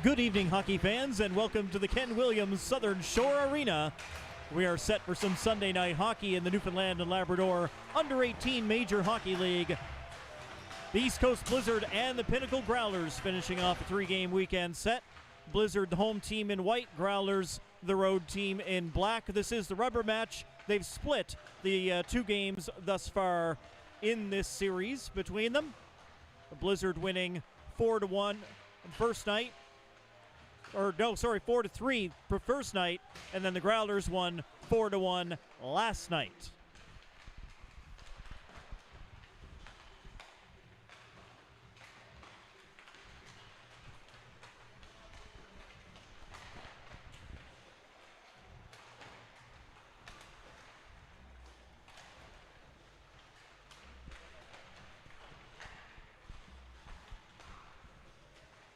Good evening, hockey fans, and welcome to the Ken Williams Southern Shore Arena. We are set for some Sunday night hockey in the Newfoundland and Labrador Under-18 Major Hockey League. The East Coast Blizzard and the Pinnacle Growlers finishing off a three-game weekend set. Blizzard, the home team in white, Growlers, the road team in black. This is the rubber match. They've split the two games thus far in this series between them. The Blizzard winning 4-1 first night. 4-3 for first night, and then the Growlers won 4-1 last night.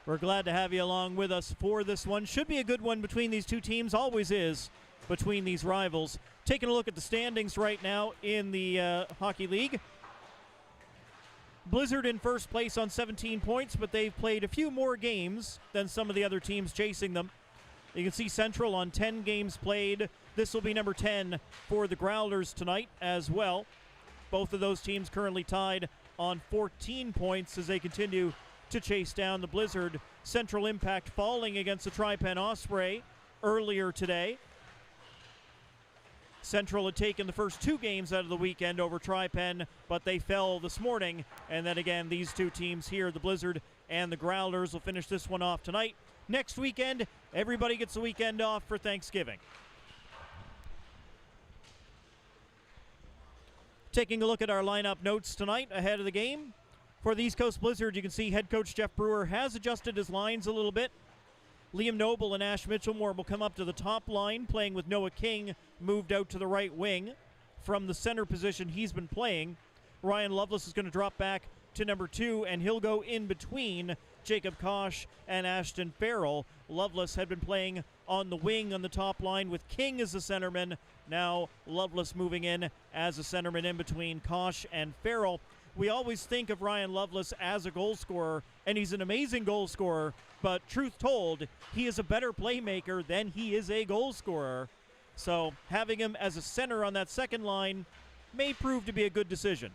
We're glad to have you along with us for this one. Should be a good one between these two teams. Always is between these rivals. Taking a look at the standings right now in the Hockey League. Blizzard in first place on 17 points, but they've played a few more games than some of the other teams chasing them. You can see Central on 10 games played. This will be number 10 for the Growlers tonight as well. Both of those teams currently tied on 14 points as they continue to chase down the Blizzard. Central Impact falling against the Tri-Pen Osprey earlier today. Central had taken the first two games out of the weekend over Tri-Pen, but they fell this morning. And then again, these two teams here, the Blizzard and the Growlers, will finish this one off tonight. Next weekend, everybody gets the weekend off for Thanksgiving. Taking a look at our lineup notes tonight ahead of the game. For the East Coast Blizzard, you can see head coach Jeff Brewer has adjusted his lines a little bit. Liam Noble and Ash Mitchellmore will come up to the top line, playing with Noah King moved out to the right wing from the center position he's been playing. Ryan Lovelace is going to drop back to number 2, and he'll go in between Jacob Kosh and Ashton Farrell. Lovelace had been playing on the wing on the top line with King as the centerman. Now Lovelace moving in as a centerman in between Kosh and Farrell. We always think of Ryan Lovelace as a goal scorer, and he's an amazing goal scorer, but truth told, he is a better playmaker than he is a goal scorer. So having him as a center on that second line may prove to be a good decision.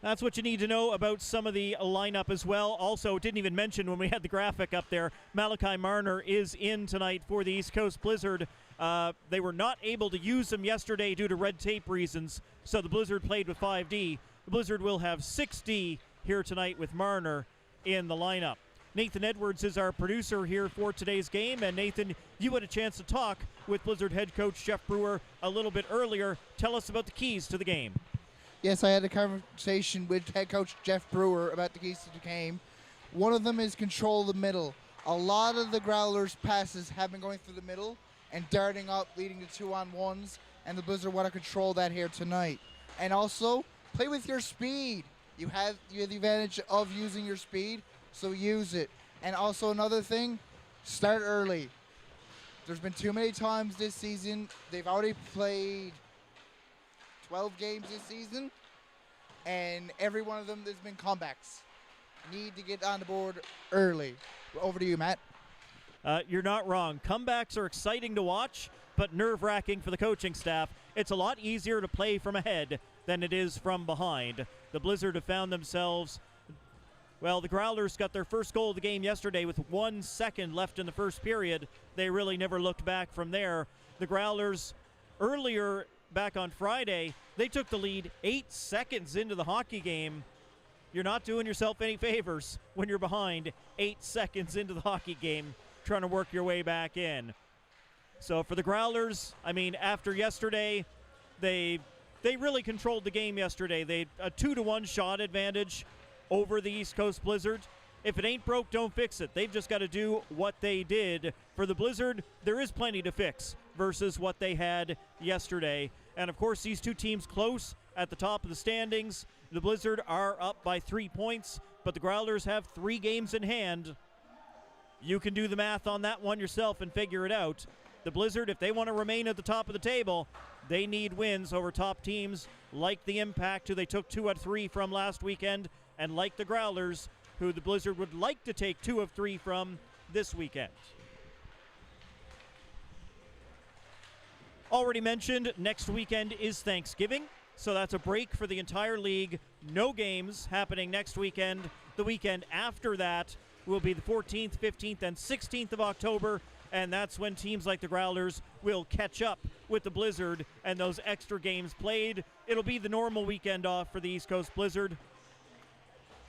That's what you need to know about some of the lineup as well. Also, didn't even mention when we had the graphic up there, Malachi Marner is in tonight for the East Coast Blizzard. They were not able to use him yesterday due to red tape reasons, so the Blizzard played with 5D. The Blizzard will have 6D here tonight with Marner in the lineup. Nathan Edwards is our producer here for today's game, and Nathan, you had a chance to talk with Blizzard head coach Jeff Brewer a little bit earlier. Tell us about the keys to the game. Yes, I had a conversation with head coach Jeff Brewer about the keys to the game. One of them is control the middle. A lot of the Growlers' passes have been going through the middle and darting up, leading to 2-on-1s, and the Blizzard want to control that here tonight. And also, play with your speed. You have the advantage of using your speed, so use it. And also another thing, start early. There's been too many times this season. They've already played 12 games this season, and every one of them there's been comebacks. Need to get on the board early. Over to you, Matt. You're not wrong. Comebacks are exciting to watch, but nerve-wracking for the coaching staff. It's a lot easier to play from ahead than it is from behind. The Blizzard have found themselves, well, the Growlers got their first goal of the game yesterday with 1 second left in the first period. They really never looked back from there. The Growlers earlier back on Friday, they took the lead 8 seconds into the hockey game. You're not doing yourself any favors when you're behind 8 seconds into the hockey game trying to work your way back in. So for the Growlers, I mean, after yesterday, they really controlled the game yesterday. They a 2-1 shot advantage over the East Coast Blizzard. If it ain't broke, don't fix it. They've just got to do what they did. For the Blizzard, there is plenty to fix versus what they had yesterday. And, of course, these two teams close at the top of the standings. The Blizzard are up by 3 points, but the Growlers have 3 games in hand. You can do the math on that one yourself and figure it out. the Blizzard, if they want to remain at the top of the table, they need wins over top teams like the Impact, who they took 2 out of 3 from last weekend, and like the Growlers, who the Blizzard would like to take 2 of 3 from this weekend. Already mentioned, next weekend is Thanksgiving, so that's a break for the entire league. No games happening next weekend. The weekend after that will be the 14th, 15th, and 16th of October, and that's when teams like the Growlers will catch up with the Blizzard and those extra games played. It'll be the normal weekend off for the East Coast Blizzard.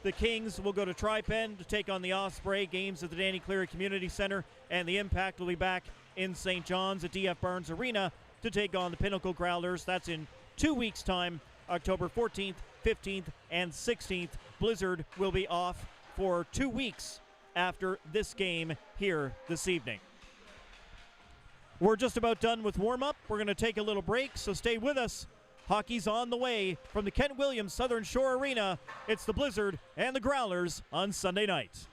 The Kings will go to Tri-Pen to take on the Osprey, games at the Danny Cleary Community Center, and the Impact will be back in St. John's at DF Barnes Arena to take on the Pinnacle Growlers. That's in 2 weeks' time, October 14th, 15th, and 16th. Blizzard will be off for 2 weeks after this game here this evening. We're just about done with warm-up. We're going to take a little break, so stay with us. Hockey's on the way from the Kent Williams Southern Shore Arena. It's the Blizzard and the Growlers on Sunday night.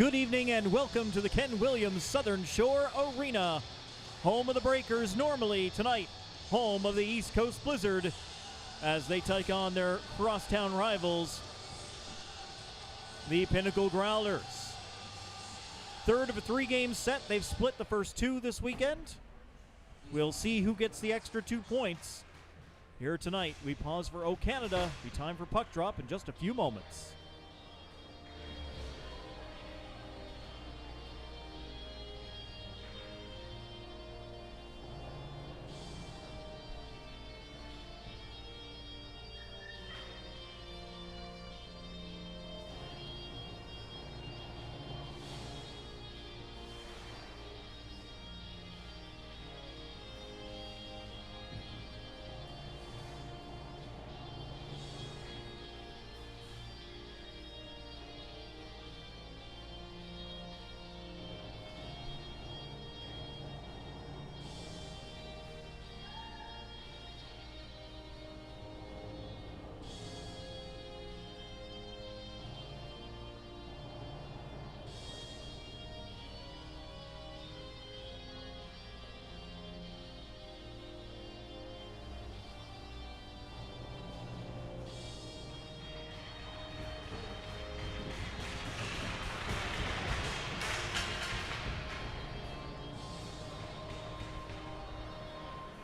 Good evening and welcome to the Ken Williams Southern Shore Arena. Home of the Breakers normally, tonight home of the East Coast Blizzard as they take on their crosstown rivals, the Pinnacle Growlers. Third of a three-game set. They've split the first two this weekend. We'll see who gets the extra 2 points here tonight. We pause for O Canada. Be time for puck drop in just a few moments.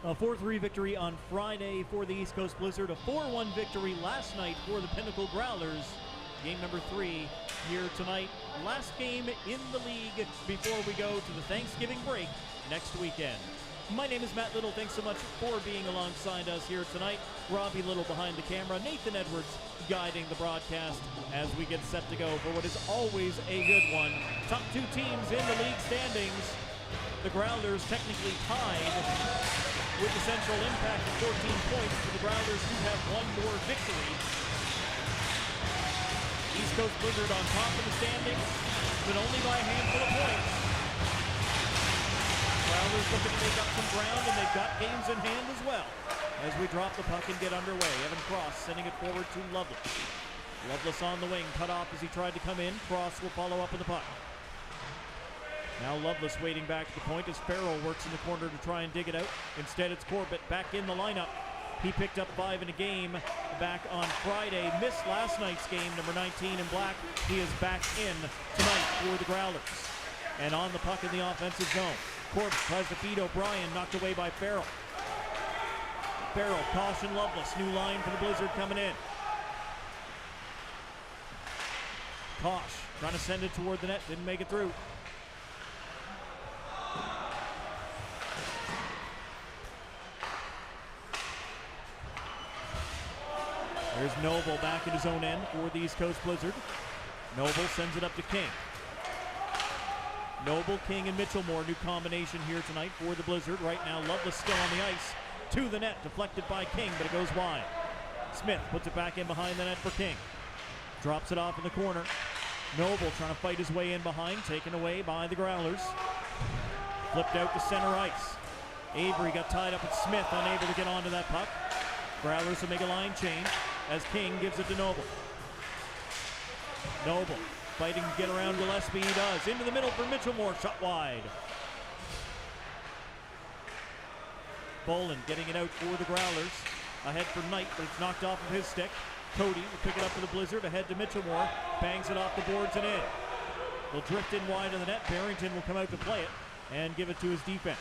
A 4-3 victory on Friday for the East Coast Blizzard. A 4-1 victory last night for the Pinnacle Growlers. Game number 3 here tonight. Last game in the league before we go to the Thanksgiving break next weekend. My name is Matt Little. Thanks so much for being alongside us here tonight. Robbie Little behind the camera. Nathan Edwards guiding the broadcast as we get set to go for what is always a good one. Top 2 teams in the league standings. The Growlers technically tied with the Central Impact of 14 points, but the Growlers do have one more victory. East Coast Blizzard on top of the standings, but only by a handful of points. Growlers looking to make up some ground, and they've got games in hand as well. as we drop the puck and get underway. Evan Cross sending it forward to Loveless. Loveless on the wing, cut off as he tried to come in. Cross will follow up with the puck. Now Loveless waiting back at the point as Farrell works in the corner to try and dig it out. Instead, it's Corbett back in the lineup. He picked up 5 in a game back on Friday. Missed last night's game, number 19 in black. He is back in tonight for the Growlers. And on the puck in the offensive zone. Corbett tries to feed O'Brien, knocked away by Farrell. Farrell, caution Loveless. New line for the Blizzard coming in. Kosh trying to send it toward the net, didn't make it through. There's Noble back in his own end for the East Coast Blizzard. Noble sends it up to King. Noble, King, and Mitchellmore, new combination here tonight for the Blizzard. Right now, Loveless still on the ice. To the net, deflected by King, but it goes wide. Smith puts it back in behind the net for King. Drops it off in the corner. Noble trying to fight his way in behind, taken away by the Growlers. Flipped out to center ice. Avery got tied up with Smith, unable to get onto that puck. Growlers will make a line change as King gives it to Noble. Noble fighting to get around Gillespie, he does. Into the middle for Mitchellmore, shot wide. Boland getting it out for the Growlers. Ahead for Knight, but it's knocked off of his stick. Cody will pick it up for the Blizzard, ahead to Mitchellmore. Bangs it off the boards and in. Will drift in wide of the net. Barrington will come out to play it and give it to his defense.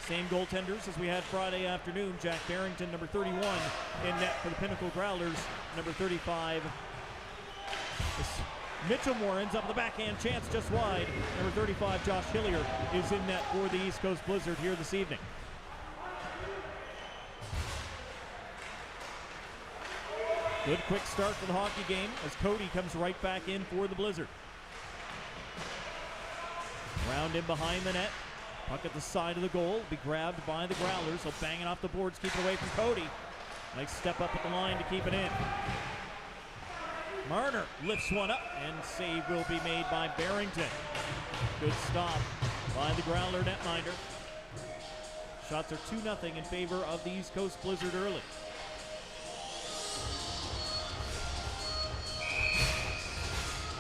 Same goaltenders as we had Friday afternoon. Jack Barrington, number 31, in net for the Pinnacle Growlers. Number 35. Mitchellmore ends up with a backhand chance just wide. Number 35, Josh Hillier, is in net for the East Coast Blizzard here this evening. Good quick start for the hockey game as Cody comes right back in for the Blizzard. Round in behind the net. Puck at the side of the goal. Be grabbed by the Growlers. He'll bang it off the boards, keep it away from Cody. Nice step up at the line to keep it in. Marner lifts one up, and save will be made by Barrington. Good stop by the Growler netminder. Shots are 2-0 in favor of the East Coast Blizzard early.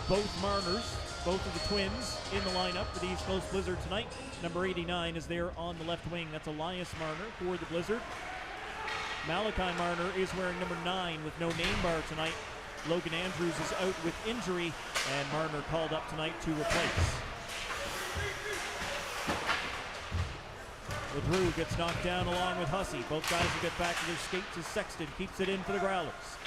Both Marners, both of the twins, in the lineup for the East Coast Blizzard tonight. Number 89 is there on the left wing. That's Elias Marner for the Blizzard. Malachi Marner is wearing number 9 with no name bar tonight. Logan Andrews is out with injury, and Marner called up tonight to replace. LeDrew gets knocked down along with Hussey. Both guys will get back to their skates as Sexton keeps it in for the Growlers.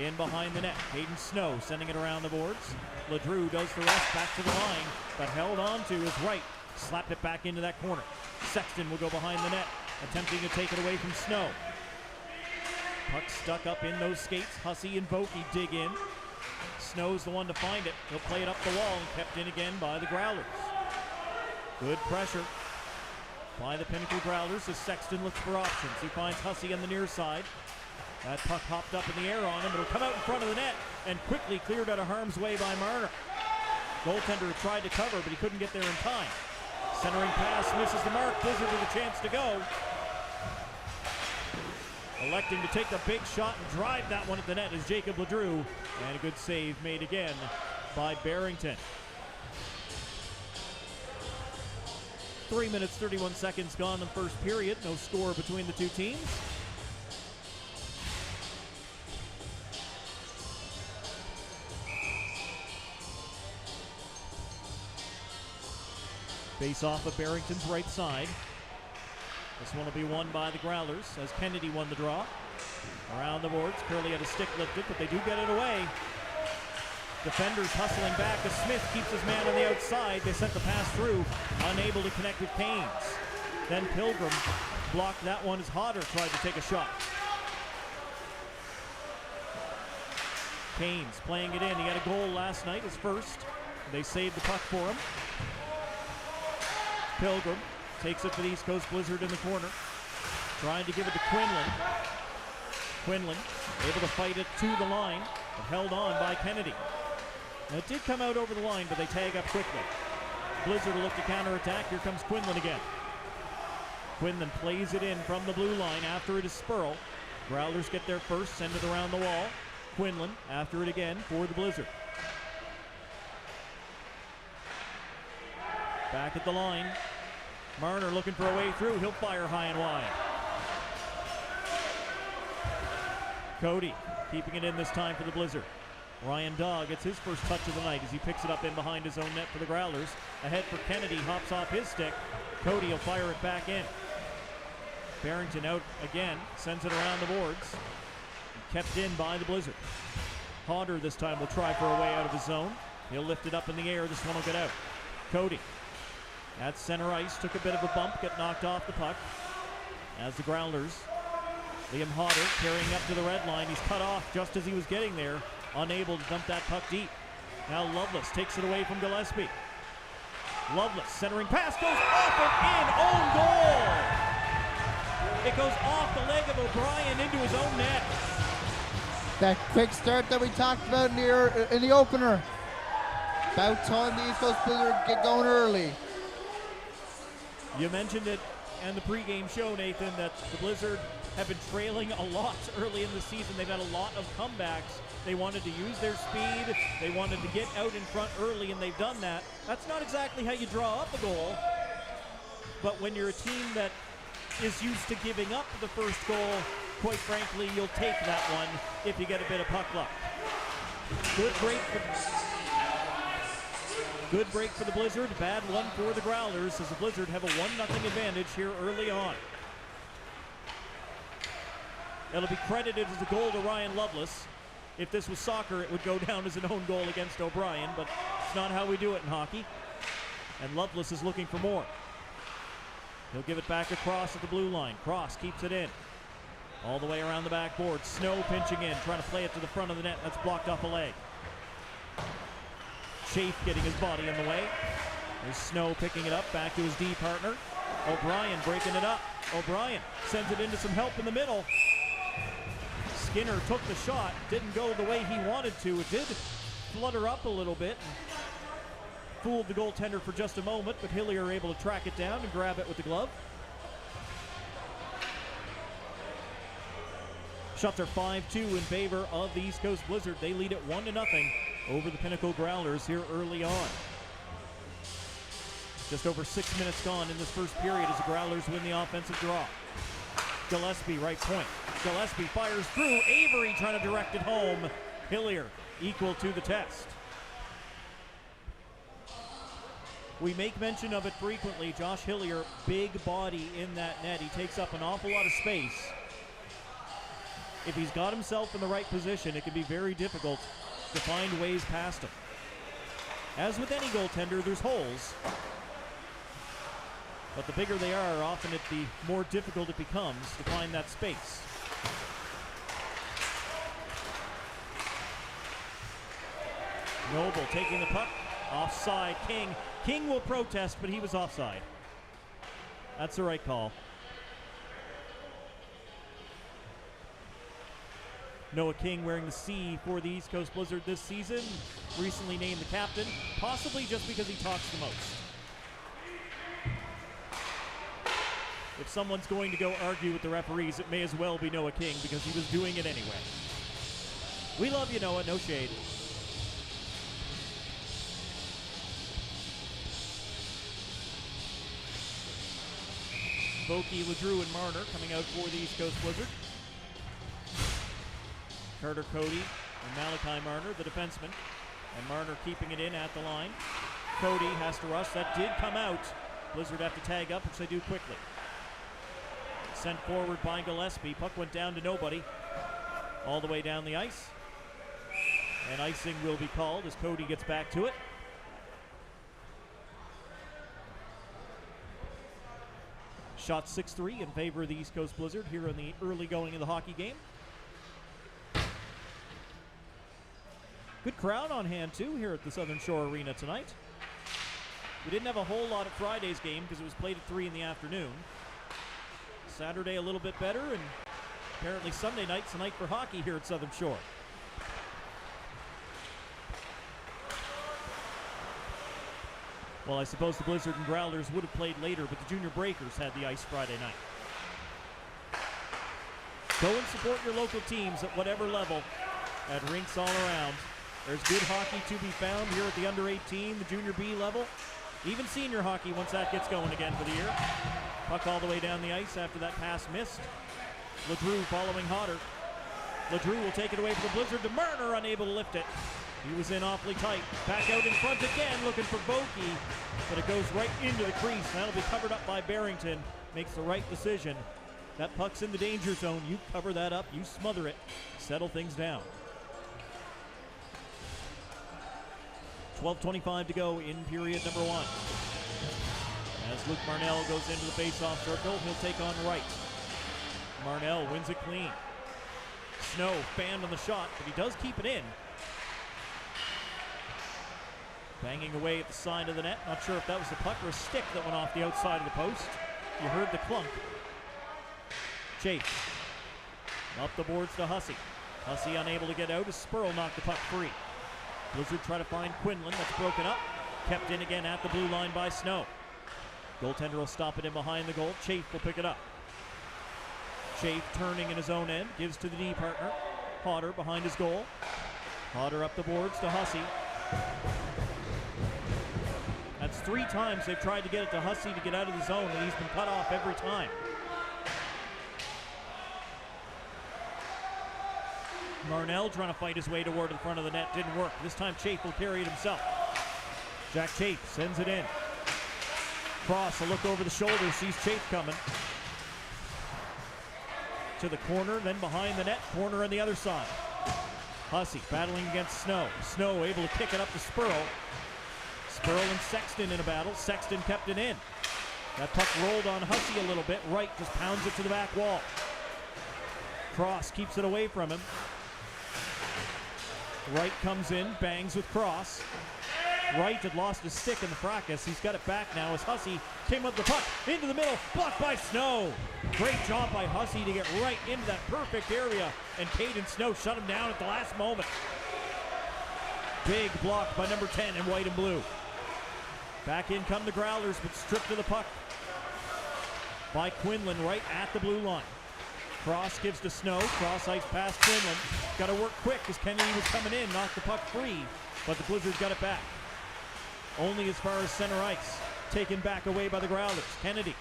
In behind the net, Hayden Snow sending it around the boards. LeDrew does the rest back to the line, but held on to his right. Slapped it back into that corner. Sexton will go behind the net, attempting to take it away from Snow. Puck stuck up in those skates. Hussey and Vokey dig in. Snow's the one to find it. He'll play it up the wall and kept in again by the Growlers. Good pressure by the Pinnacle Growlers as Sexton looks for options. He finds Hussey on the near side. That puck hopped up in the air on him. It'll come out in front of the net and quickly cleared out of harm's way by Marner. Goaltender tried to cover, but he couldn't get there in time. Centering pass misses the mark. Blizzard with a chance to go. Electing to take the big shot and drive that one at the net is Jacob LeDrew. And a good save made again by Barrington. 3 minutes, 31 seconds gone in the first period. No score between the two teams. Face off of Barrington's right side. This one will be won by the Growlers as Kennedy won the draw. Around the boards, Curley had a stick lifted, but they do get it away. Defenders hustling back as Smith keeps his man on the outside. They sent the pass through, unable to connect with Canes. Then Pilgrim blocked that one as Hodder tried to take a shot. Canes playing it in. He had a goal last night, his first. They saved the puck for him. Pilgrim takes it for the East Coast Blizzard in the corner. Trying to give it to Quinlan. Quinlan able to fight it to the line, but held on by Kennedy. Now it did come out over the line, but they tag up quickly. Blizzard will look to counterattack. Here comes Quinlan again. Quinlan plays it in from the blue line. After it is Spurl. Growlers get there first, send it around the wall. Quinlan after it again for the Blizzard. Back at the line. Marner looking for a way through. He'll fire high and wide. Cody keeping it in this time for the Blizzard. Ryan Daw gets his first touch of the night as he picks it up in behind his own net for the Growlers. Ahead for Kennedy, hops off his stick. Cody will fire it back in. Barrington out again, sends it around the boards. Kept in by the Blizzard. Hodder this time will try for a way out of his zone. He'll lift it up in the air. This one will get out. Cody at center ice, took a bit of a bump, got knocked off the puck. As the Growlers, Liam Hodder carrying up to the red line. He's cut off just as he was getting there, unable to dump that puck deep. Now Lovelace takes it away from Gillespie. Lovelace centering pass goes off and in, own goal! It goes off the leg of O'Brien into his own net. That quick start that we talked about in the opener. About time the East Coast Blizzard get going early. You mentioned it in the pregame show, Nathan, that the Blizzard have been trailing a lot early in the season. They've had a lot of comebacks. They wanted to use their speed. They wanted to get out in front early, and they've done that. That's not exactly how you draw up a goal. But when you're a team that is used to giving up the first goal, quite frankly, you'll take that one if you get a bit of puck luck. Good break for the Blizzard. Bad one for the Growlers as the Blizzard have a 1-0 advantage here early on. It'll be credited as a goal to Ryan Lovelace. If this was soccer, it would go down as an own goal against O'Brien, but it's not how we do it in hockey. And Lovelace is looking for more. He'll give it back across at the blue line. Cross keeps it in. All the way around the backboard. Snow pinching in, trying to play it to the front of the net. That's blocked off a leg. Chafe getting his body in the way. There's Snow picking it up, back to his D partner. O'Brien breaking it up. O'Brien sends it into some help in the middle. Skinner took the shot, didn't go the way he wanted to. It did flutter up a little bit and fooled the goaltender for just a moment, but Hillier able to track it down and grab it with the glove. Shots are 5-2 in favor of the East Coast Blizzard. They lead it 1-0 over the Pinnacle Growlers here early on. Just over 6 minutes gone in this first period as the Growlers win the offensive draw. Gillespie, right point. Gillespie fires through. Avery trying to direct it home. Hillier equal to the test. We make mention of it frequently. Josh Hillier, big body in that net. He takes up an awful lot of space. If he's got himself in the right position, it can be very difficult to find ways past him. As with any goaltender, there's holes. But the bigger they are, often the more difficult it becomes to find that space. Noble taking the puck. Offside. King will protest, but he was offside. That's the right call. Noah King wearing the C for the East Coast Blizzard this season. Recently named the captain, possibly just because he talks the most. If someone's going to go argue with the referees, it may as well be Noah King because he was doing it anyway. We love you, Noah. No shade. Vokey, LeDrew, and Marner coming out for the East Coast Blizzard. Carter Cody and Malachi Marner, the defenseman. And Marner keeping it in at the line. Cody has to rush. That did come out. Blizzard have to tag up, which they do quickly. Sent forward by Gillespie. Puck went down to nobody. All the way down the ice. And icing will be called as Cody gets back to it. Shot 6-3 in favor of the East Coast Blizzard here in the early going of the hockey game. Good crowd on hand, too, here at the Southern Shore Arena tonight. We didn't have a whole lot at Friday's game because it was played at 3 in the afternoon. Saturday a little bit better, and apparently Sunday night's the night for hockey here at Southern Shore. Well, I suppose the Blizzard and Growlers would have played later, but the Junior Breakers had the ice Friday night. Go and support your local teams at whatever level at rinks all around. There's good hockey to be found here at the under 18, the Junior B level, even senior hockey once that gets going again for the year. Puck all the way down the ice after that pass missed. LeDrew following Hodder. LeDrew will take it away for the Blizzard to Marner, unable to lift it. He was in awfully tight. Back out in front again, looking for Bokey, but it goes right into the crease. That'll be covered up by Barrington. Makes the right decision. That puck's in the danger zone. You cover that up, you smother it, settle things down. 12:25 to go in period number 1. As Luke Marnell goes into the face-off circle, he'll take on Wright. Marnell wins it clean. Snow fanned on the shot, but he does keep it in. Banging away at the side of the net. Not sure if that was the puck or a stick that went off the outside of the post. You heard the clunk. Chase. Up the boards to Hussey. Hussey unable to get out as Spurl knocked the puck free. Blizzard try to find Quinlan. That's broken up. Kept in again at the blue line by Snow. Goaltender will stop it in behind the goal. Chafe will pick it up. Chafe turning in his own end. Gives to the D partner. Hodder behind his goal. Hodder up the boards to Hussey. That's 3 times they've tried to get it to Hussey to get out of the zone, and he's been cut off every time. Marnell trying to fight his way toward the front of the net. Didn't work. This time Chafe will carry it himself. Jack Chafe sends it in. Cross, a look over the shoulder, sees Chafe coming. To the corner, then behind the net. Corner on the other side. Hussey battling against Snow. Snow able to kick it up to Spurl. Spurl and Sexton in a battle. Sexton kept it in. That puck rolled on Hussey a little bit. Wright just pounds it to the back wall. Cross keeps it away from him. Wright comes in, bangs with Cross. Wright had lost his stick in the fracas. He's got it back now as Hussey came up the puck into the middle, blocked by Snow. Great job by Hussey to get right into that perfect area, and Caden Snow shut him down at the last moment. Big block by number 10 in white and blue. Back in come the Growlers, but stripped of the puck by Quinlan right at the blue line. Cross gives to Snow. Cross ice past Quinlan. Got to work quick as Kennedy was coming in, knocked the puck free, but the Blizzards got it back. Only as far as center ice. Taken back away by the Growlers. Kennedy.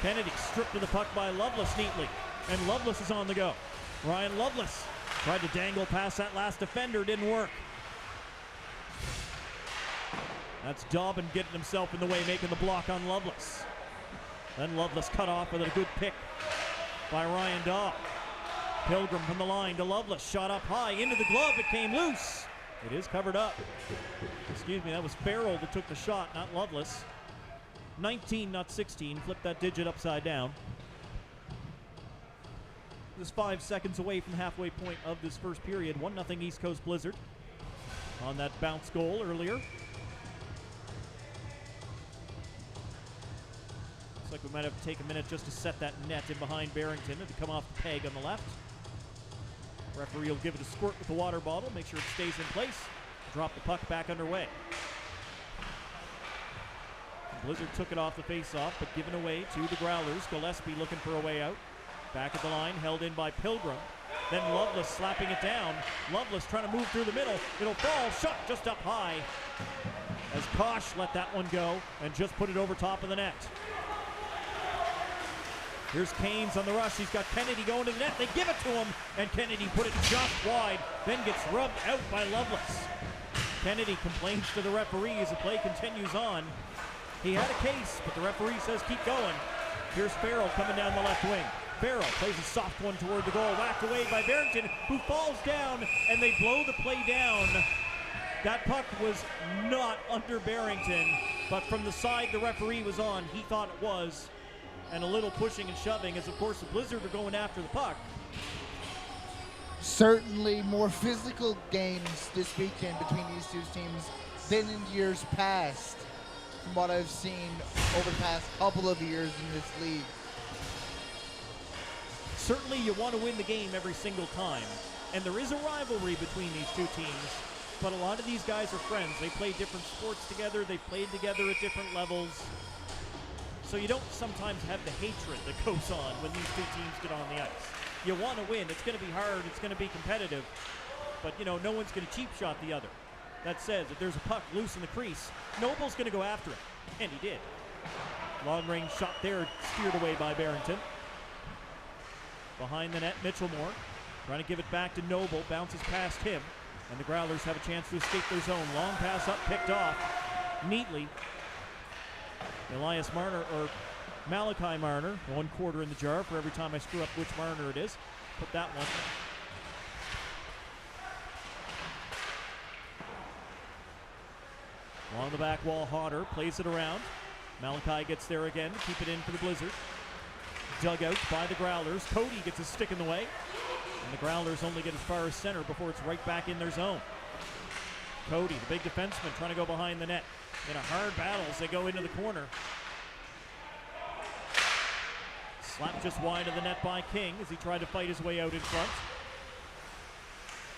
Kennedy stripped of the puck by Lovelace neatly, and Lovelace is on the go. Ryan Lovelace tried to dangle past that last defender, didn't work. That's Dobbin getting himself in the way, making the block on Lovelace. Then Lovelace cut off with a good pick by Ryan Daw. Pilgrim from the line to Lovelace. Shot up high into the glove. It came loose. It is covered up. Excuse me, that was Farrell that took the shot, not Lovelace. 19, not 16. Flip that digit upside down. Just 5 seconds away from the halfway point of this first period. 1-0 East Coast Blizzard on that bounce goal earlier. Looks like we might have to take a minute just to set that net in behind Barrington and to come off the peg on the left. Referee will give it a squirt with the water bottle, make sure it stays in place. Drop the puck back underway. Blizzard took it off the face-off, but given away to the Growlers. Gillespie looking for a way out. Back at the line, held in by Pilgrim. Then Lovelace slapping it down. Lovelace trying to move through the middle. It'll fall, shot just up high. As Kosh let that one go and just put it over top of the net. Here's Canes on the rush. He's got Kennedy going to the net. They give it to him, and Kennedy put it just wide, then gets rubbed out by Lovelace. Kennedy complains to the referee as the play continues on. He had a case, but the referee says keep going. Here's Farrell coming down the left wing. Farrell plays a soft one toward the goal, whacked away by Barrington, who falls down, and they blow the play down. That puck was not under Barrington, but from the side the referee was on, he thought it was. And a little pushing and shoving as, of course, the Blizzard are going after the puck. Certainly more physical games this weekend between these two teams than in years past, from what I've seen over the past couple of years in this league. Certainly you want to win the game every single time, and there is a rivalry between these two teams, but a lot of these guys are friends. They play different sports together. They've played together at different levels. So you don't sometimes have the hatred that goes on when these two teams get on the ice. You want to win. It's going to be hard. It's going to be competitive. But, you know, no one's going to cheap shot the other. That says if there's a puck loose in the crease, Noble's going to go after it. And he did. Long range shot there, steered away by Barrington. Behind the net, Mitchellmore trying to give it back to Noble. Bounces past him. And the Growlers have a chance to escape their zone. Long pass up, picked off neatly. Elias Marner, or Malachi Marner, 1 quarter in the jar for every time I screw up which Marner it is. Put that one. Along the back wall, Hodder plays it around. Malachi gets there again to keep it in for the Blizzard. Dugout by the Growlers. Cody gets his stick in the way. And the Growlers only get as far as center before it's right back in their zone. Cody, the big defenseman, trying to go behind the net. In a hard battle as they go into the corner. Slapped just wide of the net by King as he tried to fight his way out in front.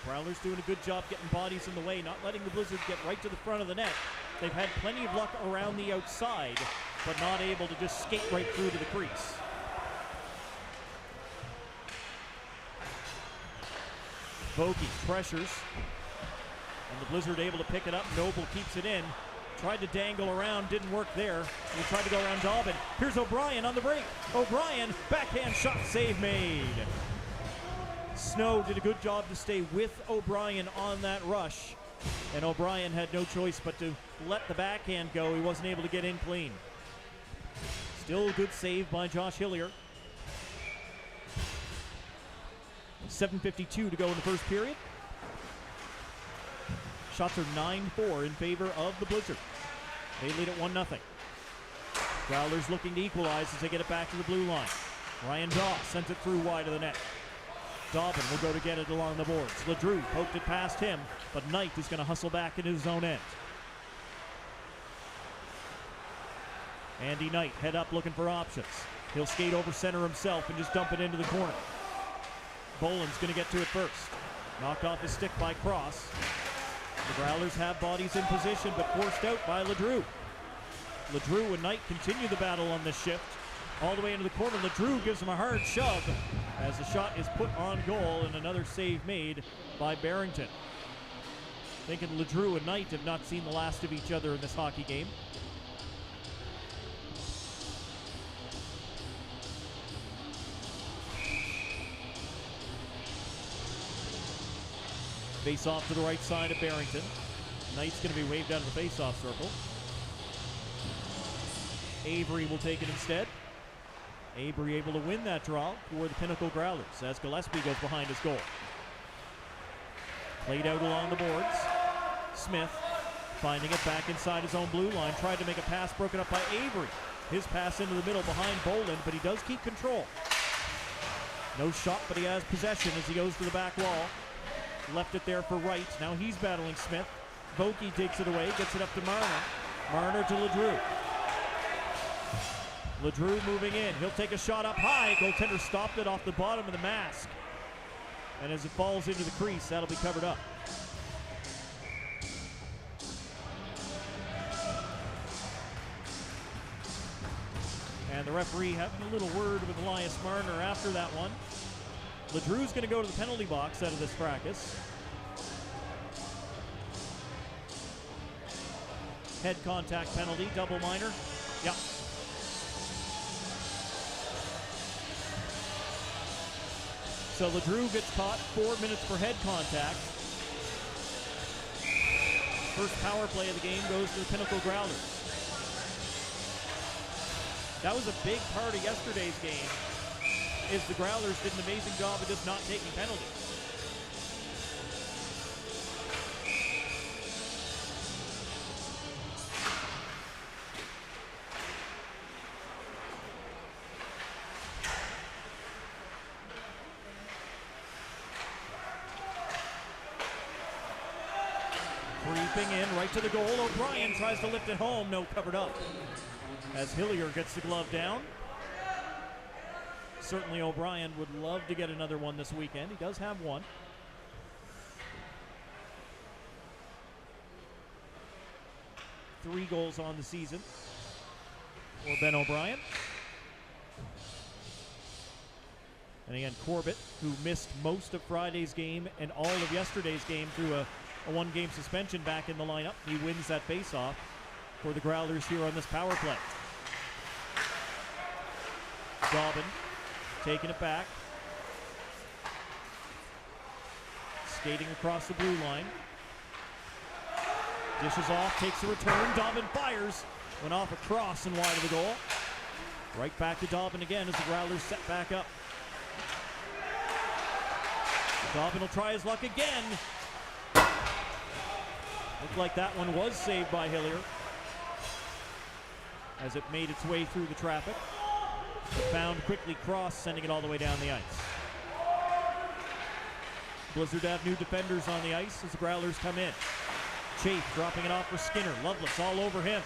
Growlers doing a good job getting bodies in the way, not letting the Blizzard get right to the front of the net. They've had plenty of luck around the outside, but not able to just skate right through to the crease. Bogey pressures, and the Blizzard able to pick it up. Noble keeps it in. Tried to dangle around, didn't work there. He tried to go around Dobbin. Here's O'Brien on the break. O'Brien, backhand shot, save made. Snow did a good job to stay with O'Brien on that rush. And O'Brien had no choice but to let the backhand go. He wasn't able to get in clean. Still a good save by Josh Hillier. 7:52 to go in the first period. Shots are 9-4 in favor of the Blizzard. They lead at 1-0. Growlers looking to equalize as they get it back to the blue line. Ryan Daw sends it through wide of the net. Dobbin will go to get it along the boards. LeDrew poked it past him, but Knight is going to hustle back into his own end. Andy Knight head up looking for options. He'll skate over center himself and just dump it into the corner. Boland's going to get to it first. Knocked off his stick by Cross. The Growlers have bodies in position, but forced out by LeDrew. LeDrew and Knight continue the battle on this shift. All the way into the corner, LeDrew gives him a hard shove as the shot is put on goal and another save made by Barrington. Thinking LeDrew and Knight have not seen the last of each other in this hockey game. Face off to the right side of Barrington. Knight's going to be waved out of the face-off circle. Avery will take it instead. Avery able to win that draw for the Pinnacle Growlers as Gillespie goes behind his goal. Played out along the boards. Smith finding it back inside his own blue line. Tried to make a pass broken up by Avery. His pass into the middle behind Boland, but he does keep control. No shot, but he has possession as he goes to the back wall. Left it there for Wright. Now he's battling Smith. Vokey takes it away, gets it up to Marner. Marner to LeDrew. LeDrew moving in. He'll take a shot up high. Goaltender stopped it off the bottom of the mask. And as it falls into the crease, that'll be covered up. And the referee having a little word with Elias Marner after that one. LeDrew's going to go to the penalty box out of this fracas. Head contact penalty, double minor. Yep. So LeDrew gets caught, 4 minutes for head contact. First power play of the game goes to the Pinnacle Growlers. That was a big part of yesterday's game, is the Growlers did an amazing job of just not taking penalties. Creeping in right to the goal. O'Brien tries to lift it home. No, covered up. As Hillier gets the glove down. Certainly O'Brien would love to get another one this weekend. He does have one. 3 goals on the season for Ben O'Brien. And again, Corbett, who missed most of Friday's game and all of yesterday's game through a 1-game suspension, back in the lineup. He wins that faceoff for the Growlers here on this power play. Dobbin taking it back. Skating across the blue line. Dishes off, takes a return. Dobbin fires. Went off a cross and wide of the goal. Right back to Dobbin again as the Growlers set back up. Dobbin will try his luck again. Looked like that one was saved by Hillier as it made its way through the traffic. Found quickly cross, sending it all the way down the ice. Blizzard have new defenders on the ice as the Growlers come in. Chafe dropping it off for Skinner. Loveless all over him.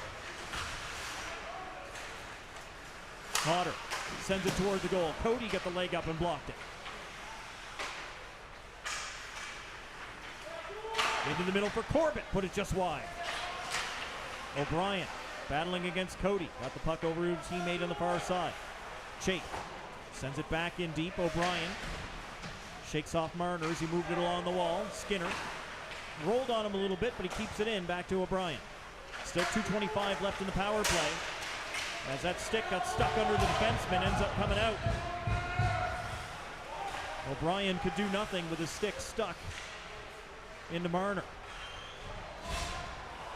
Potter sends it toward the goal. Cody got the leg up and blocked it. Into the middle for Corbett, put it just wide. O'Brien battling against Cody. Got the puck over to his teammate on the far side. Chafe sends it back in deep. O'Brien shakes off Marner as he moved it along the wall. Skinner rolled on him a little bit, but he keeps it in. Back to O'Brien. Still 2:25 left in the power play. As that stick got stuck under the defenseman, ends up coming out. O'Brien could do nothing with his stick stuck into Marner.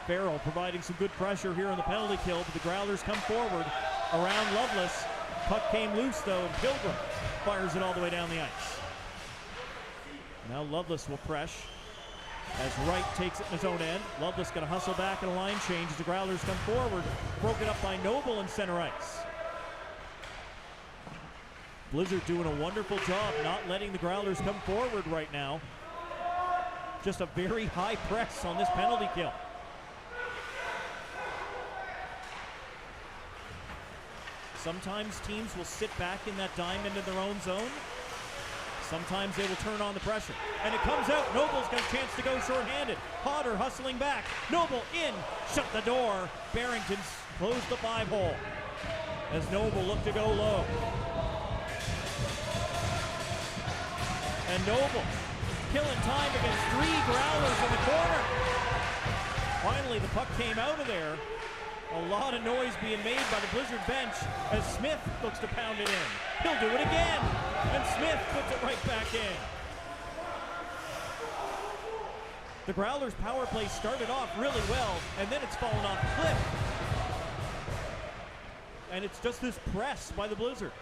Farrell providing some good pressure here on the penalty kill, but the Growlers come forward around Loveless. Puck came loose though, and Pilgrim fires it all the way down the ice. Now Loveless will press as Wright takes it in his own end. Loveless going to hustle back in a line change as the Growlers come forward. Broken up by Noble in center ice. Blizzard doing a wonderful job not letting the Growlers come forward right now. Just a very high press on this penalty kill. Sometimes teams will sit back in that diamond in their own zone. Sometimes they will turn on the pressure. And it comes out. Noble's got a chance to go shorthanded. Potter hustling back. Noble in. Shut the door. Barrington's closed the 5-hole as Noble looked to go low. And Noble killing time against 3 Growlers in the corner. Finally, the puck came out of there. A lot of noise being made by the Blizzard bench as Smith looks to pound it in. He'll do it again, and Smith puts it right back in. The Growlers' power play started off really well, and then it's fallen off the cliff. And it's just this press by the Blizzard.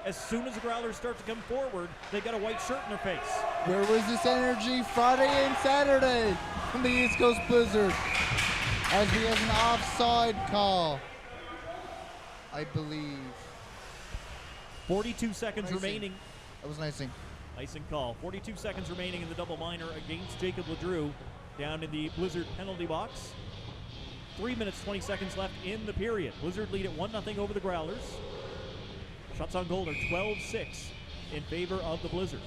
As soon as the Growlers start to come forward, they got a white shirt in their face. Where was this energy Friday and Saturday from the East Coast Blizzard? As we have an offside call, I believe. 42 seconds Icing. remaining. That was an icing. Icing call. 42 seconds remaining in the double minor against Jacob Ledrew down in the Blizzard penalty box. 3 minutes, 20 seconds left in the period. Blizzard lead at 1-0 over the Growlers. Shots on goal are 12-6 in favor of the Blizzard.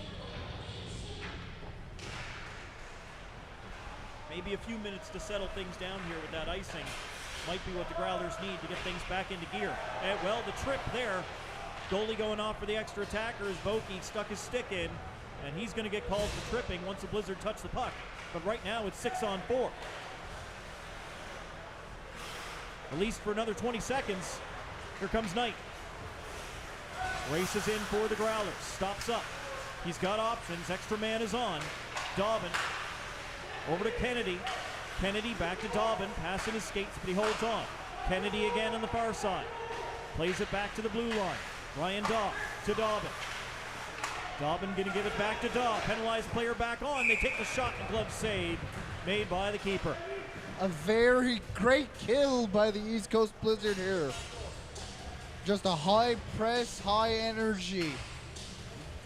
Maybe a few minutes to settle things down here with that icing might be what the Growlers need to get things back into gear. And well, the trip there, goalie going off for the extra attacker as Boki stuck his stick in, and he's going to get called for tripping once the Blizzard touch the puck. But right now it's 6-on-4. At least for another 20 seconds. Here comes Knight. Races in for the Growlers. Stops up. He's got options. Extra man is on. Dobbin over to Kennedy. Kennedy back to Dobbin. Passing his skates, but he holds on. Kennedy again on the far side. Plays it back to the blue line. Ryan Daub to Dobbin. Dobbin going to give it back to Daub. Penalized player back on. They take the shot and glove save made by the keeper. A very great kill by the East Coast Blizzard here. Just a high press, high energy.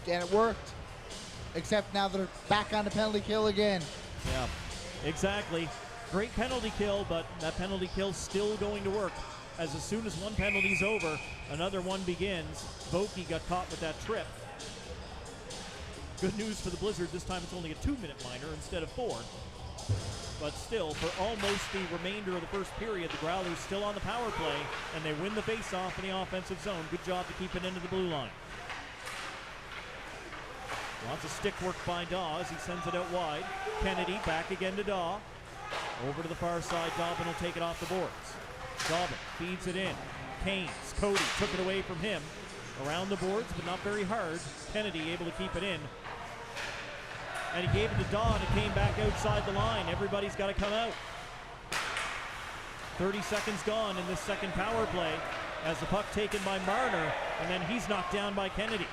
And it worked. Except now they're back on the penalty kill again. Yeah, exactly. Great penalty kill, but that penalty kill still going to work. As soon as one penalty's over, another one begins. Boki got caught with that trip. Good news for the Blizzard. This time it's only a 2-minute minor instead of 4. But still, for almost the remainder of the first period, the Growlers still on the power play, and they win the face-off in the offensive zone. Good job to keep it into the blue line. Lots of stick work by Daw as he sends it out wide. Kennedy back again to Daw. Over to the far side, Dobbin will take it off the boards. Dobbin feeds it in. Canes, Cody took it away from him. Around the boards, but not very hard. Kennedy able to keep it in. And he gave it to Daw, and it came back outside the line. Everybody's got to come out. 30 seconds gone in this second power play as the puck taken by Marner, and then he's knocked down by Kennedy.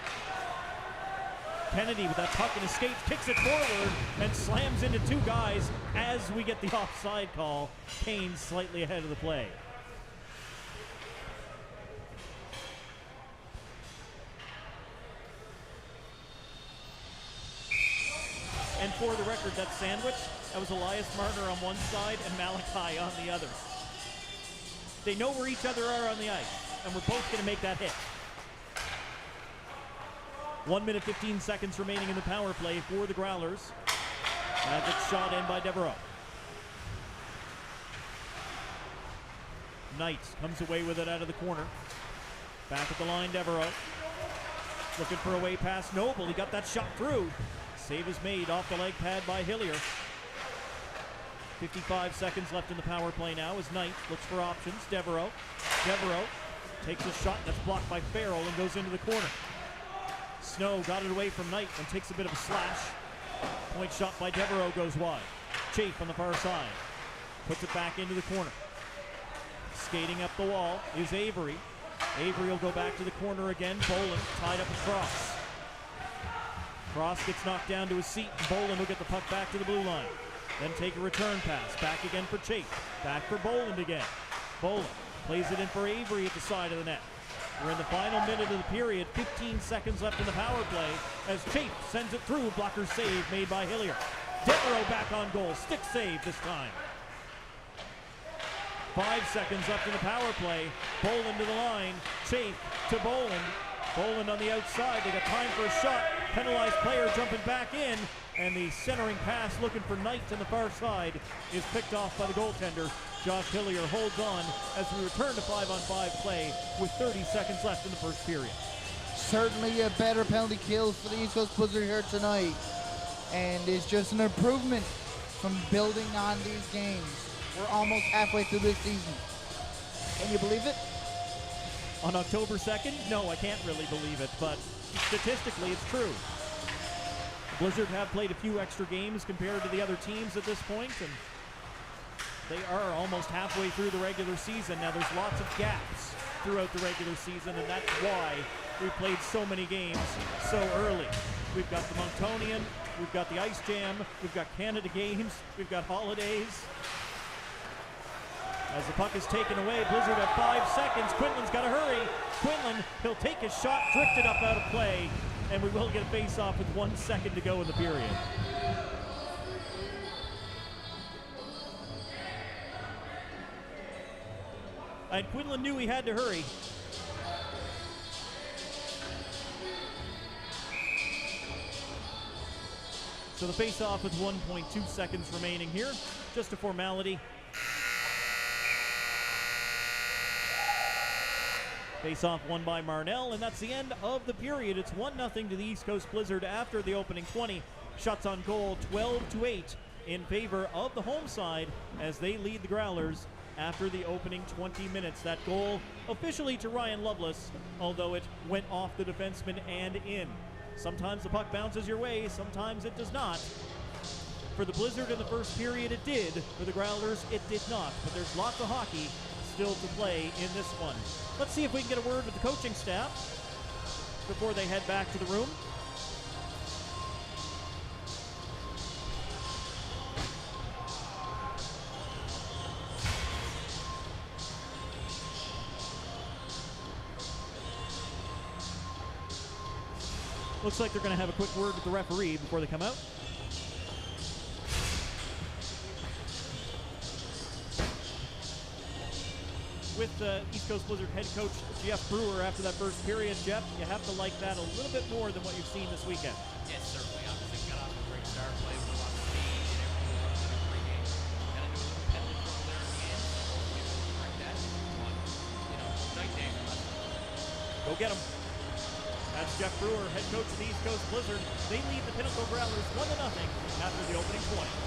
Kennedy with that puck in his skates kicks it forward and slams into two guys as we get the offside call. Kane slightly ahead of the play. And for the record, that sandwich, that was Elias Marner on one side and Malachi on the other. They know where each other are on the ice, and we're both going to make that hit. 1 minute, 15 seconds remaining in the power play for the Growlers. As it's shot in by Devereaux. Knight comes away with it out of the corner. Back at the line, Devereaux. Looking for a way past Noble. He got that shot through. Save is made off the leg pad by Hillier. 55 seconds left in the power play now as Knight looks for options. Devereaux takes a shot that's blocked by Farrell and goes into the corner. Snow got it away from Knight and takes a bit of a slash. Point shot by Devereaux goes wide. Chafe on the far side. Puts it back into the corner. Skating up the wall is Avery. Avery will go back to the corner again. Bolin tied up across. Cross gets knocked down to his seat. Bolin will get the puck back to the blue line. Then take a return pass. Back again for Chafe. Back for Bolin again. Bolin plays it in for Avery at the side of the net. We're in the final minute of the period. 15 seconds left in the power play as Chafe sends it through. Blocker save made by Hillier. Devereaux back on goal. Stick save this time. 5 seconds left in the power play. Bolin to the line. Chafe to Bolin. Bolin on the outside. They got time for a shot. Penalized player jumping back in. And the centering pass looking for Knight on the far side is picked off by the goaltender. Josh Hillier holds on as we return to 5-on-5 play with 30 seconds left in the first period. Certainly a better penalty kill for the East Coast Blizzard here tonight. And it's just an improvement from building on these games. We're almost halfway through this season. Can you believe it? On October 2nd? No, I can't really believe it, but statistically it's true. Blizzard have played a few extra games compared to the other teams at this point, and they are almost halfway through the regular season. Now there's lots of gaps throughout the regular season, and that's why we played so many games so early. We've got the Monctonian, we've got the Ice Jam, we've got Canada Games, we've got holidays. As the puck is taken away, Blizzard at 5 seconds. Quinlan's got to hurry. Quinlan, he'll take his shot, drifted up out of play, and we will get a face-off with 1 second to go in the period. And Quinlan knew he had to hurry. So the face-off with 1.2 seconds remaining here. Just a formality. Face-off won by Marnell, and that's the end of the period. It's 1-0 to the East Coast Blizzard after the opening 20. Shots on goal 12-8 in favor of the home side as they lead the Growlers after the opening 20 minutes. That goal officially to Ryan Lovelace, although it went off the defenseman and in. Sometimes the puck bounces your way, sometimes it does not. For the Blizzard in the first period, it did. For the Growlers, it did not. But there's lots of hockey still to play in this one. Let's see if we can get a word with the coaching staff before they head back to the room. Looks like they're going to have a quick word with the referee before they come out. With East Coast Blizzard head coach Jeff Brewer after that first period. Jeff, you have to like that a little bit more than what you've seen this weekend. Yes, certainly. Obviously got off to a great start, playing with a lot of speed and everything. get him. That's Jeff Brewer, head coach of the East Coast Blizzard. They lead the Pinnacle Growlers 1-0 after the opening 20.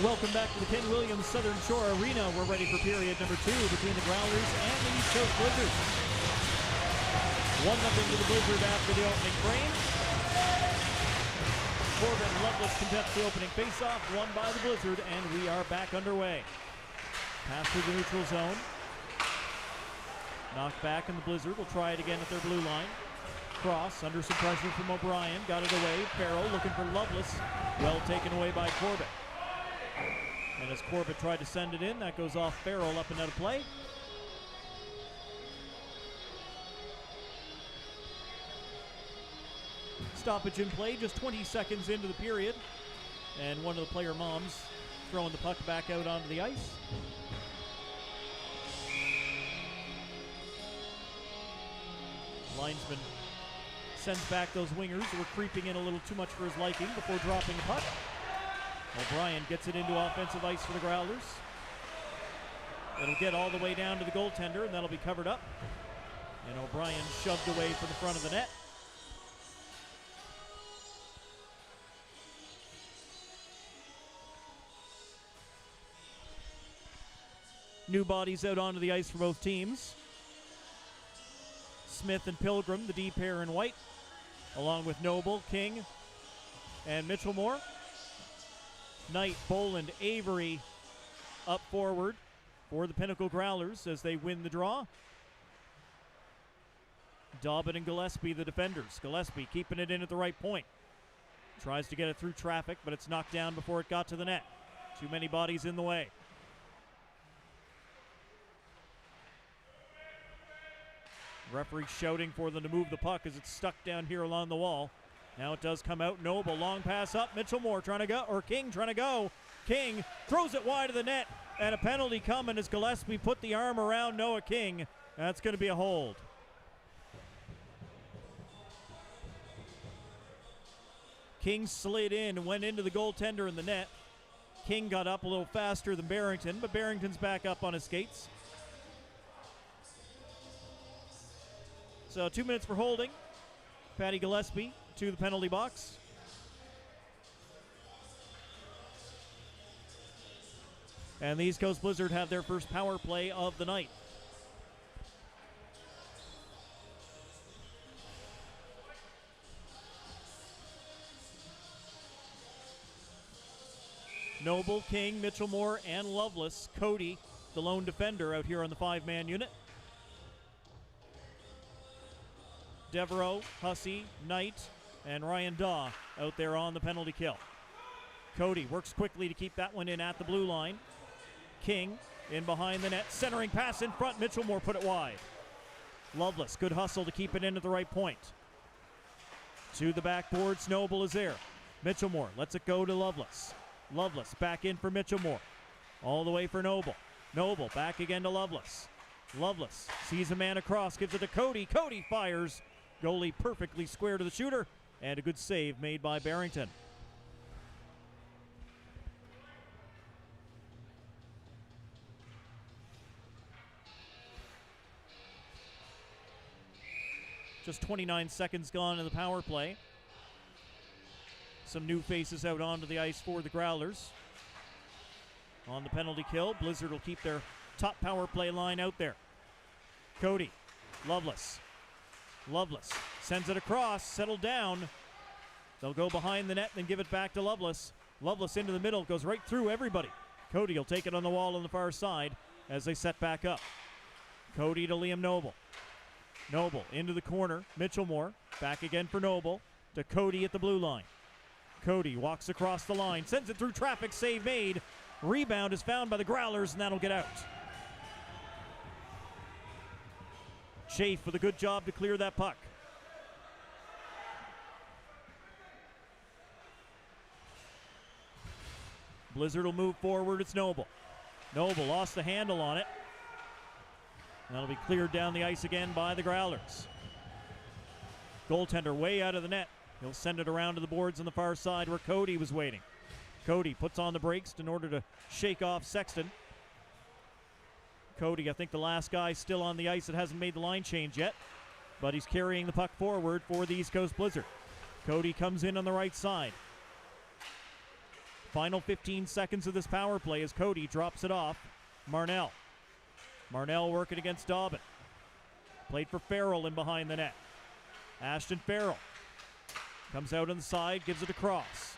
Welcome back to the Ken Williams Southern Shore Arena. We're ready for period number 2 between the Growlers and the East Coast Blizzard. 1-0 to the Blizzard after the opening frame. Corbin Loveless contests the opening faceoff, won by the Blizzard, and we are back underway. Pass through the neutral zone. Knocked back, and the Blizzard will try it again at their blue line. Cross, under some pressure from O'Brien, got it away. Farrell looking for Loveless, well taken away by Corbett. And as Corbett tried to send it in, that goes off Farrell up and out of play. Stoppage in play, just 20 seconds into the period. And one of the player moms throwing the puck back out onto the ice. Linesman sends back those wingers who were creeping in a little too much for his liking before dropping the puck. O'Brien gets it into offensive ice for the Growlers. It'll get all the way down to the goaltender, and that'll be covered up. And O'Brien shoved away from the front of the net. New bodies out onto the ice for both teams. Smith and Pilgrim, the D pair in white, along with Noble, King, and Mitchellmore. Knight, Boland, Avery up forward for the Pinnacle Growlers as they win the draw. Dobbin and Gillespie, the defenders. Gillespie keeping it in at the right point. Tries to get it through traffic, but it's knocked down before it got to the net. Too many bodies in the way. Referee shouting for them to move the puck as it's stuck down here along the wall. Now it does come out. Noble, long pass up. Mitchellmore trying to go, or King trying to go. King throws it wide of the net, and a penalty coming as Gillespie put the arm around Noah King. That's going to be a hold. King slid in and went into the goaltender in the net. King got up a little faster than Barrington, but Barrington's back up on his skates. So 2 minutes for holding. Patty Gillespie to the penalty box. And the East Coast Blizzard have their first power play of the night. Noble, King, Mitchellmore, and Loveless. Cody, the lone defender, out here on the 5-man unit. Devereaux, Hussey, Knight, and Ryan Daw out there on the penalty kill. Cody works quickly to keep that one in at the blue line. King in behind the net, centering pass in front. Mitchellmore put it wide. Loveless, good hustle to keep it in at the right point. To the backboards, Noble is there. Mitchellmore lets it go to Loveless. Loveless back in for Mitchellmore. All the way for Noble. Noble back again to Loveless. Loveless sees a man across, gives it to Cody. Cody fires. Goalie perfectly square to the shooter, and a good save made by Barrington. Just 29 seconds gone in the power play. Some new faces out onto the ice for the Growlers. On the penalty kill, Blizzard will keep their top power play line out there. Cody, Loveless. Loveless sends it across, settled down. They'll go behind the net, then give it back to Loveless. Loveless into the middle, goes right through everybody. Cody will take it on the wall on the far side as they set back up. Cody to Liam Noble. Noble into the corner. Mitchellmore back again for Noble to Cody at the blue line. Cody walks across the line, sends it through traffic, save made. Rebound is found by the Growlers, and that'll get out. Chafe with a good job to clear that puck. Blizzard will move forward. It's Noble. Noble lost the handle on it. That'll be cleared down the ice again by the Growlers. Goaltender way out of the net. He'll send it around to the boards on the far side where Cody was waiting. Cody puts on the brakes in order to shake off Sexton. Cody, I think the last guy still on the ice that hasn't made the line change yet, but he's carrying the puck forward for the East Coast Blizzard. Cody comes in on the right side. Final 15 seconds of this power play as Cody drops it off. Marnell working against Dobbin. Played for Farrell in behind the net. Ashton Farrell comes out on the side, gives it a Cross.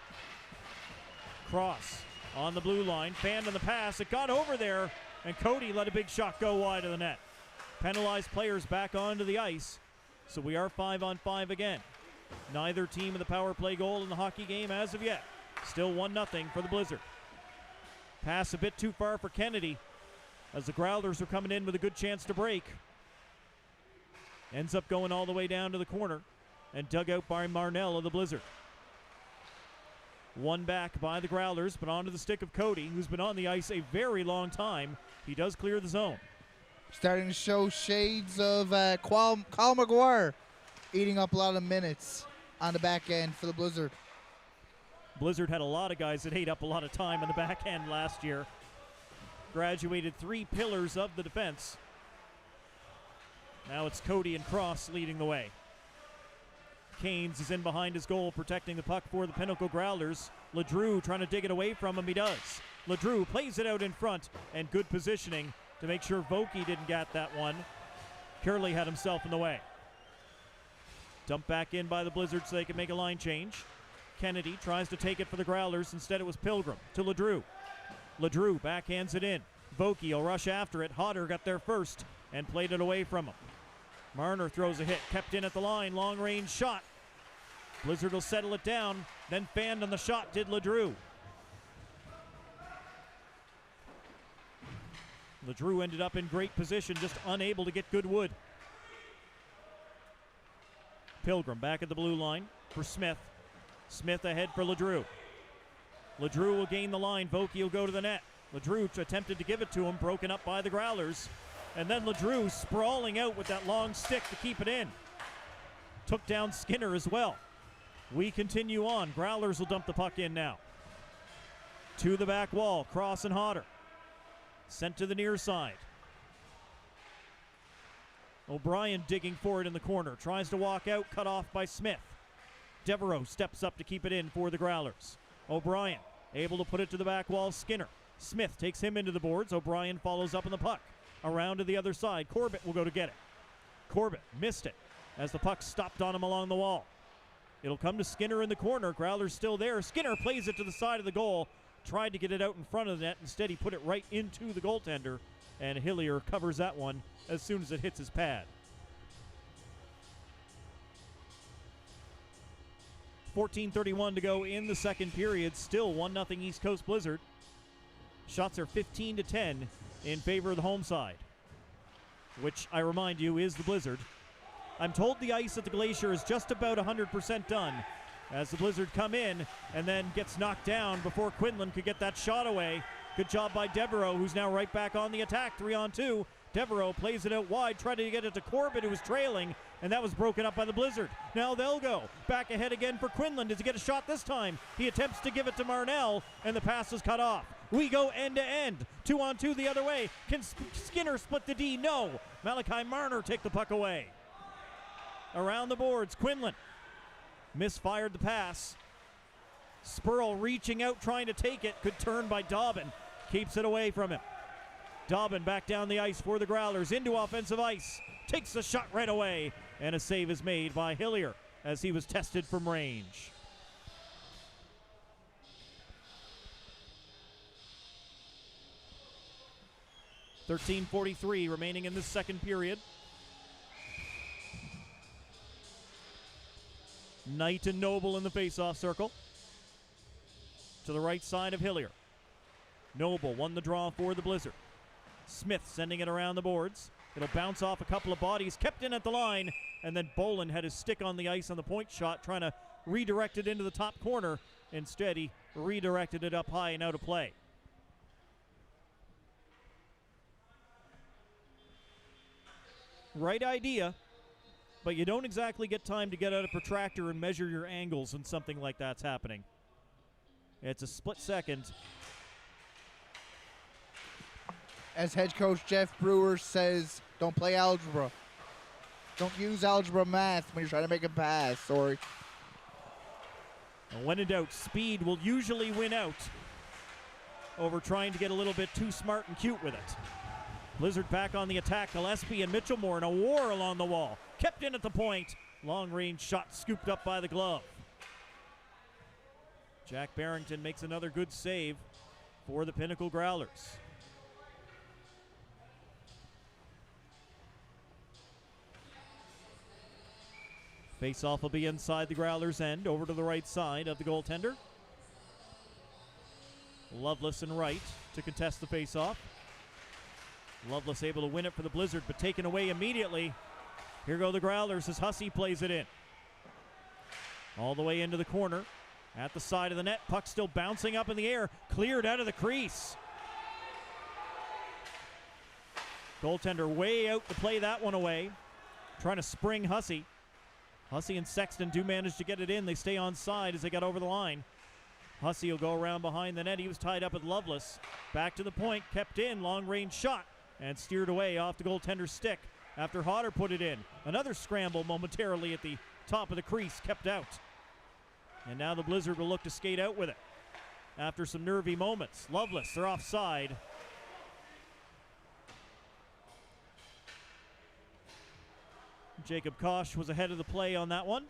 Cross on the blue line, fanned on the pass. It got over there, and Cody let a big shot go wide of the net. Penalized players back onto the ice, so we are 5-on-5 again. Neither team with a power play goal in the hockey game as of yet. Still 1-0 for the Blizzard. Pass a bit too far for Kennedy as the Growlers are coming in with a good chance to break. Ends up going all the way down to the corner and dug out by Marnell of the Blizzard. One back by the Growlers, but onto the stick of Cody, who's been on the ice a very long time. He does clear the zone. Starting to show shades of Kyle McGuire eating up a lot of minutes on the back end for the Blizzard. Blizzard had a lot of guys that ate up a lot of time on the back end last year. Graduated 3 pillars of the defense. Now it's Cody and Cross leading the way. Canes is in behind his goal, protecting the puck for the Pinnacle Growlers. LeDrew trying to dig it away from him. He does. LeDrew plays it out in front, and good positioning to make sure Vokey didn't get that one. Curley had himself in the way. Dumped back in by the Blizzard so they can make a line change. Kennedy tries to take it for the Growlers. Instead, it was Pilgrim to LeDrew. LeDrew backhands it in. Vokey will rush after it. Hodder got there first and played it away from him. Marner throws a hit, kept in at the line, long-range shot. Blizzard will settle it down, then fanned on the shot did LeDrew. LeDrew ended up in great position, just unable to get good wood. Pilgrim back at the blue line for Smith. Smith ahead for LeDrew. LeDrew will gain the line. Vokey will go to the net. LeDrew attempted to give it to him, broken up by the Growlers. And then LeDrew sprawling out with that long stick to keep it in. Took down Skinner as well. We continue on. Growlers will dump the puck in now. To the back wall. Cross and Hodder. Sent to the near side. O'Brien digging for it in the corner. Tries to walk out. Cut off by Smith. Devereaux steps up to keep it in for the Growlers. O'Brien able to put it to the back wall. Skinner. Smith takes him into the boards. O'Brien follows up on the puck. Around to the other side. Corbett will go to get it. Corbett missed it as the puck stopped on him along the wall. It'll come to Skinner in the corner. Growler's still there. Skinner plays it to the side of the goal. Tried to get it out in front of the net. Instead, he put it right into the goaltender. And Hillier covers that one as soon as it hits his pad. 14:31 to go in the second period. Still 1-0 East Coast Blizzard. Shots are 15-10 in favor of the home side, which I remind you is the Blizzard. I'm told the ice at the Glacier is just about 100% done as the Blizzard come in and then gets knocked down before Quinlan could get that shot away. Good job by Devereaux, who's now right back on the attack, 3-on-2. Devereaux plays it out wide, tried to get it to Corbett, who was trailing, and that was broken up by the Blizzard. Now they'll go back ahead again for Quinlan. Does he get a shot this time? He attempts to give it to Marnell, and the pass is cut off. We go end-to-end. 2-on-2 the other way. Can Skinner split the D? No. Malachi Marner take the puck away. Around the boards, Quinlan misfired the pass. Spurl reaching out, trying to take it. Good turn by Dobbin. Keeps it away from him. Dobbin back down the ice for the Growlers. Into offensive ice. Takes the shot right away. And a save is made by Hillier as he was tested from range. .43 remaining in this second period. Knight and Noble in the face-off circle. To the right side of Hillier. Noble won the draw for the Blizzard. Smith sending it around the boards. It'll bounce off a couple of bodies, kept in at the line, and then Bolin had his stick on the ice on the point shot, trying to redirect it into the top corner. Instead, he redirected it up high and out of play. Right idea, but you don't exactly get time to get out a protractor and measure your angles when something like that's happening. It's a split second. As head coach Jeff Brewer says, don't play algebra. Don't use algebra math when you're trying to make a pass. Sorry. And when in doubt, speed will usually win out over trying to get a little bit too smart and cute with it. Blizzard back on the attack. Gillespie and Mitchellmore in a war along the wall. Kept in at the point. Long-range shot scooped up by the glove. Jack Barrington makes another good save for the Pinnacle Growlers. Face-off will be inside the Growlers' end, over to the right side of the goaltender. Loveless and right to contest the face-off. Loveless able to win it for the Blizzard, but taken away immediately. Here go the Growlers as Hussey plays it in. All the way into the corner. At the side of the net, puck still bouncing up in the air. Cleared out of the crease. Goaltender way out to play that one away. Trying to spring Hussey. Hussey and Sexton do manage to get it in. They stay on side as they got over the line. Hussey will go around behind the net. He was tied up with Loveless. Back to the point, kept in, long-range shot, and steered away off the goaltender's stick after Hodder put it in. Another scramble momentarily at the top of the crease, kept out. And now the Blizzard will look to skate out with it after some nervy moments. Loveless, they're offside. Jacob Kosh was ahead of the play on that one.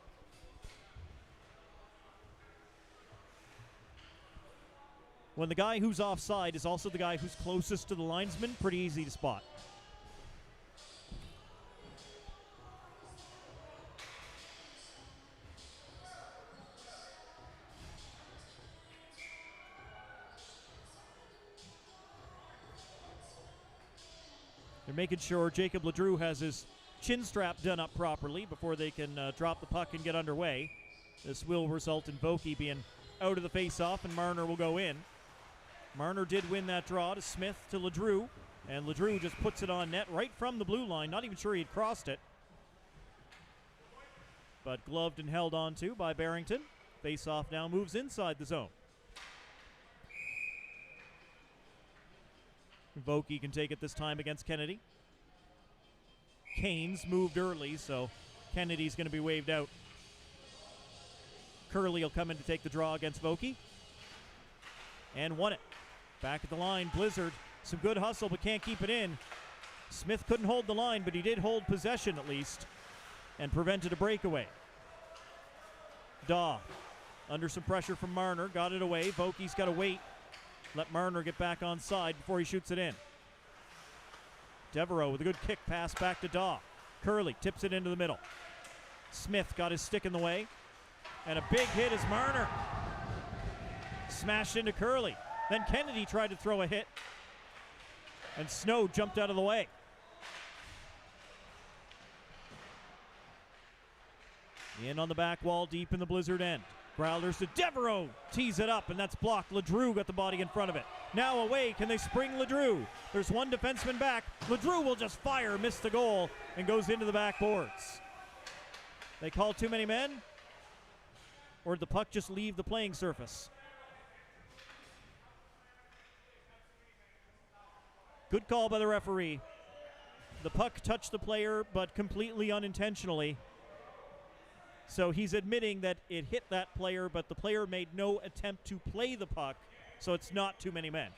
When the guy who's offside is also the guy who's closest to the linesman, pretty easy to spot. They're making sure Jacob Ledrew has his chin strap done up properly before they can drop the puck and get underway. This will result in Vokey being out of the face-off, and Marner will go in. Marner did win that draw to Smith to Ledrew, and Ledrew just puts it on net right from the blue line. Not even sure he'd crossed it, but gloved and held on to by Barrington. Face-off now moves inside the zone. Vokey can take it this time against Kennedy. Canes moved early, so Kennedy's going to be waved out. Curley will come in to take the draw against Vokey. And won it. Back at the line, Blizzard. Some good hustle, but can't keep it in. Smith couldn't hold the line, but he did hold possession at least and prevented a breakaway. Daw, under some pressure from Marner, got it away. Vokey's got to wait. Let Marner get back on side before he shoots it in. Devereaux with a good kick pass back to Daw. Curley tips it into the middle. Smith got his stick in the way. And a big hit as Marner smashed into Curley. Then Kennedy tried to throw a hit, and Snow jumped out of the way. In on the back wall, deep in the Blizzard end. Growlers to Devereaux, tees it up, and that's blocked. Ledrew got the body in front of it. Now away, can they spring Ledrew? There's one defenseman back. Ledrew will just fire, miss the goal, and goes into the backboards. They call too many men? Or did the puck just leave the playing surface? Good call by the referee. The puck touched the player, but completely unintentionally. So he's admitting that it hit that player, but the player made no attempt to play the puck, so it's not too many men.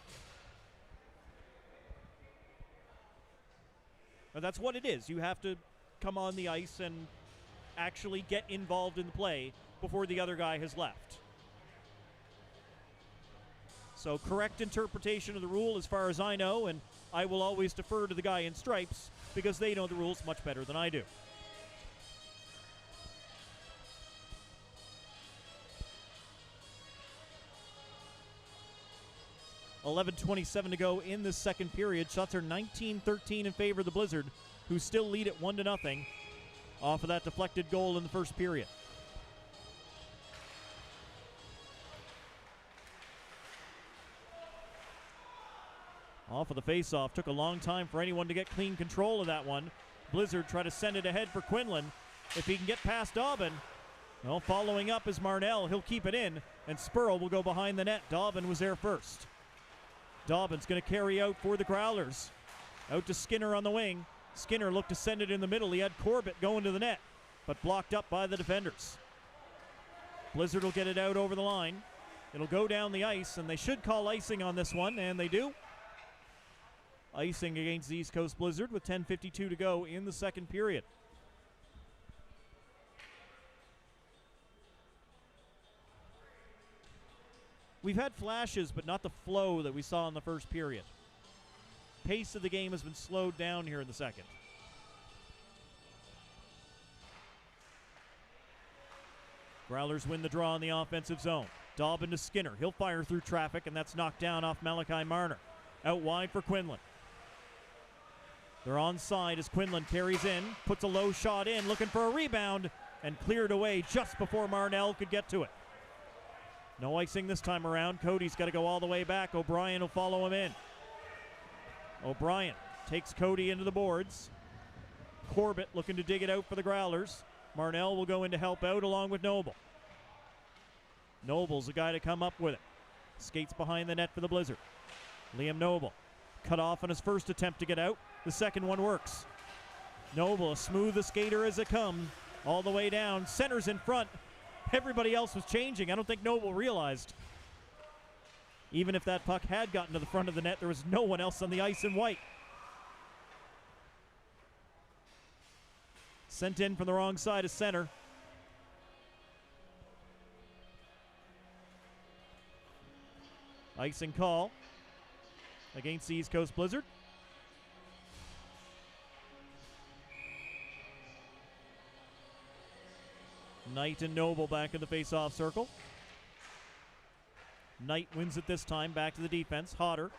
But that's what it is. You have to come on the ice and actually get involved in the play before the other guy has left. So correct interpretation of the rule as far as I know, and I will always defer to the guy in stripes because they know the rules much better than I do. .27 to go in the second period. Shots are 19-13 in favor of the Blizzard, who still lead at 1-0 off of that deflected goal in the first period. Off of the faceoff. Took a long time for anyone to get clean control of that one. Blizzard try to send it ahead for Quinlan. If he can get past Dobbin. Well, following up is Marnell. He'll keep it in, and Spurl will go behind the net. Dobbin was there first. Dobbin's going to carry out for the Growlers. Out to Skinner on the wing. Skinner looked to send it in the middle. He had Corbett going to the net, but blocked up by the defenders. Blizzard will get it out over the line. It'll go down the ice, and they should call icing on this one, and they do. Icing against the East Coast Blizzard with 10:52 to go in the second period. We've had flashes, but not the flow that we saw in the first period. Pace of the game has been slowed down here in the second. Growlers win the draw in the offensive zone. Dobbin to Skinner. He'll fire through traffic, and that's knocked down off Malachi Marner. Out wide for Quinlan. They're onside as Quinlan carries in, puts a low shot in, looking for a rebound, and cleared away just before Marnell could get to it. No icing this time around. Cody's got to go all the way back. O'Brien will follow him in. O'Brien takes Cody into the boards. Corbett looking to dig it out for the Growlers. Marnell will go in to help out along with Noble. Noble's the guy to come up with it. Skates behind the net for the Blizzard. Liam Noble cut off on his first attempt to get out. The second one works. Noble, a smooth a skater as it comes, all the way down. Center's in front. Everybody else was changing. I don't think Noble realized. Even if that puck had gotten to the front of the net, there was no one else on the ice in white. Sent in from the wrong side of center. Icing call against the East Coast Blizzard. Knight and Noble back in the face-off circle. Knight wins it this time, back to the defense. Hodder.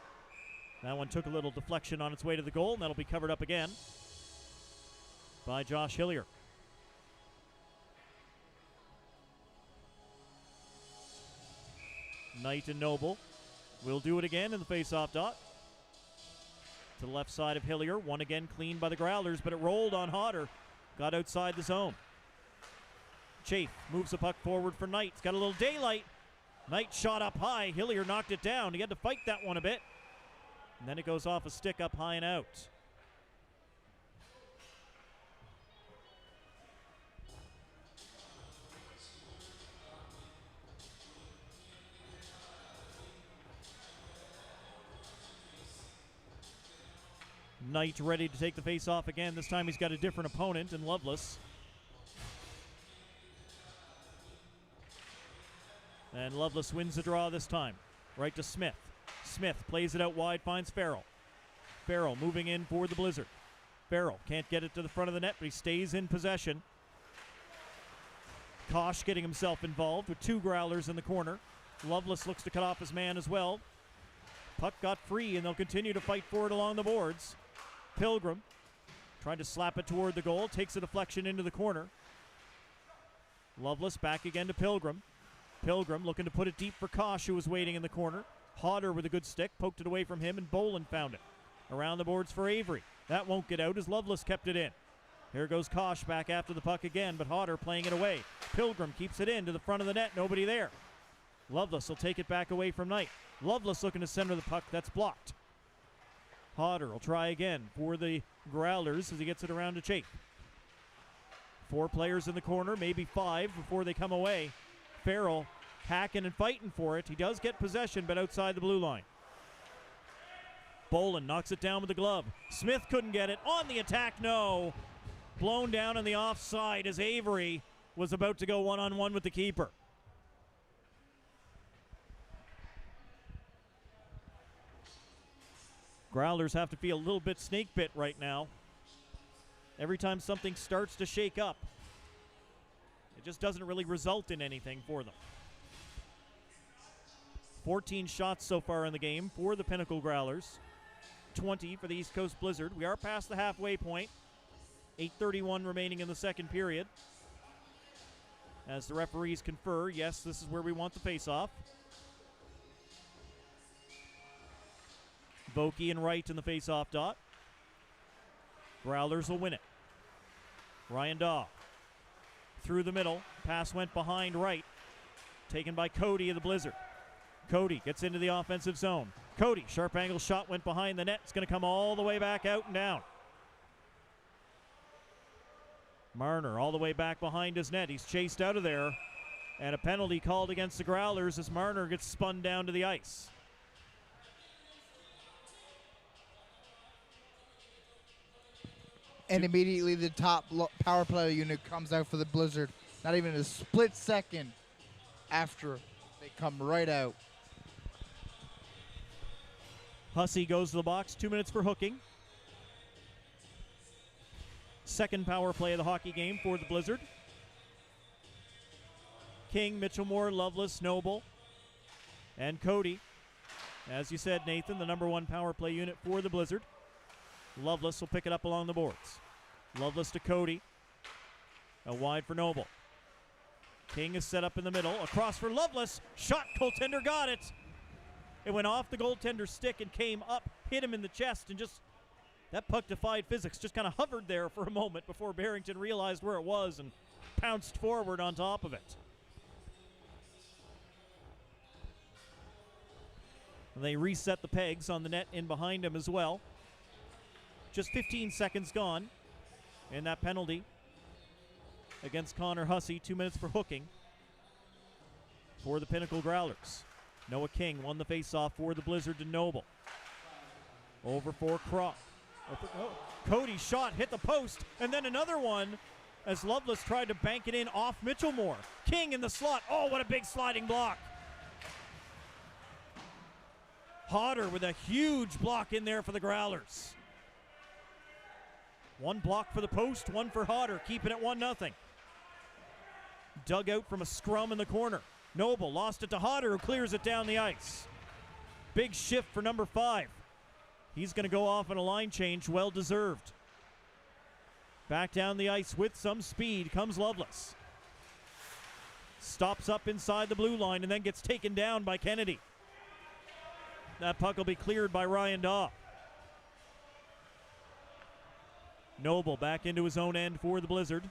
That one took a little deflection on its way to the goal, and that'll be covered up again by Josh Hillier. Knight and Noble will do it again in the face-off dot. To the left side of Hillier. One again cleaned by the Growlers, but it rolled on Hodder. Got outside the zone. Chafe moves the puck forward for Knight. It's got a little daylight. Knight shot up high. Hillier knocked it down. He had to fight that one a bit. And then it goes off a stick up high and out. Knight ready to take the face off again. This time he's got a different opponent in Loveless. And Loveless wins the draw this time. Right to Smith. Smith plays it out wide, finds Farrell. Farrell moving in for the Blizzard. Farrell can't get it to the front of the net, but he stays in possession. Kosh getting himself involved with two Growlers in the corner. Loveless looks to cut off his man as well. Puck got free, and they'll continue to fight for it along the boards. Pilgrim trying to slap it toward the goal. Takes a deflection into the corner. Loveless back again to Pilgrim. Pilgrim looking to put it deep for Kosh, who was waiting in the corner. Hodder with a good stick, poked it away from him, and Bolin found it. Around the boards for Avery. That won't get out as Loveless kept it in. Here goes Kosh back after the puck again, but Hodder playing it away. Pilgrim keeps it in to the front of the net, nobody there. Loveless will take it back away from Knight. Loveless looking to center the puck, that's blocked. Hodder will try again for the Growlers as he gets it around to Chafe. 4 players in the corner, maybe 5 before they come away. Farrell hacking and fighting for it. He does get possession, but outside the blue line. Bolin knocks it down with the glove. Smith couldn't get it. On the attack, no. Blown down on the offside as Avery was about to go one-on-one with the keeper. Growlers have to feel a little bit snake bit right now. Every time something starts to shake up, it just doesn't really result in anything for them. 14 shots so far in the game for the Pinnacle Growlers. 20 for the East Coast Blizzard. We are past the halfway point. 8:31 remaining in the second period. As the referees confer, yes, this is where we want the face-off. Vokey and Wright in the face-off dot. Growlers will win it. Ryan Daw through the middle. Pass went behind Wright. Taken by Cody of the Blizzard. Cody gets into the offensive zone. Cody, sharp angle shot went behind the net. It's going to come all the way back out and down. Marner all the way back behind his net. He's chased out of there. And a penalty called against the Growlers as Marner gets spun down to the ice. And immediately the top power play unit comes out for the Blizzard. Not even a split second after, they come right out. Hussey goes to the box, 2 minutes for hooking. Second power play of the hockey game for the Blizzard. King, Mitchell-Moore, Lovelace, Noble, and Cody. As you said, Nathan, the number one power play unit for the Blizzard. Lovelace will pick it up along the boards. Lovelace to Cody. A wide for Noble. King is set up in the middle. Across for Lovelace. Shot, goaltender got it. It went off the goaltender's stick and came up, hit him in the chest, and just, that puck defied physics. Just kind of hovered there for a moment before Barrington realized where it was and pounced forward on top of it. They reset the pegs on the net in behind him as well. Just 15 seconds gone. And that penalty against Connor Hussey, 2 minutes for hooking for the Pinnacle Growlers. Noah King won the faceoff for the Blizzard to Noble. Over for Croft. Cody shot, hit the post, and then another one as Lovelace tried to bank it in off Mitchell-Moore. King in the slot. Oh, what a big sliding block. Hodder with a huge block in there for the Growlers. One block for the post, one for Hodder, keeping it 1-0. Dug out from a scrum in the corner. Noble lost it to Hodder, who clears it down the ice. Big shift for number 5. He's going to go off on a line change, well deserved. Back down the ice with some speed comes Lovelace. Stops up inside the blue line and then gets taken down by Kennedy. That puck will be cleared by Ryan Daw. Noble back into his own end for the Blizzard,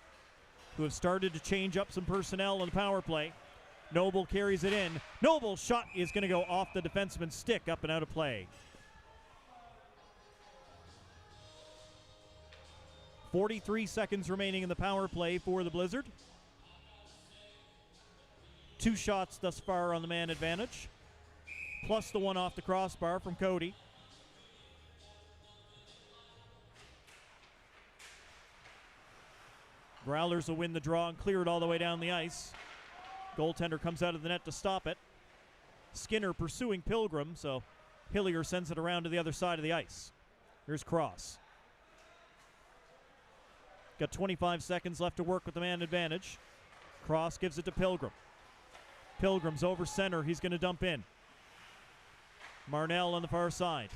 who have started to change up some personnel on the power play. Noble carries it in. Noble's shot is going to go off the defenseman's stick, up and out of play. 43 seconds remaining in the power play for the Blizzard. 2 shots thus far on the man advantage, plus the one off the crossbar from Cody. Growlers will win the draw and clear it all the way down the ice. Goaltender comes out of the net to stop it. Skinner pursuing Pilgrim, so Hillier sends it around to the other side of the ice. Here's Cross. Got 25 seconds left to work with the man advantage. Cross gives it to Pilgrim. Pilgrim's over center. He's going to dump in. Marnell on the far side.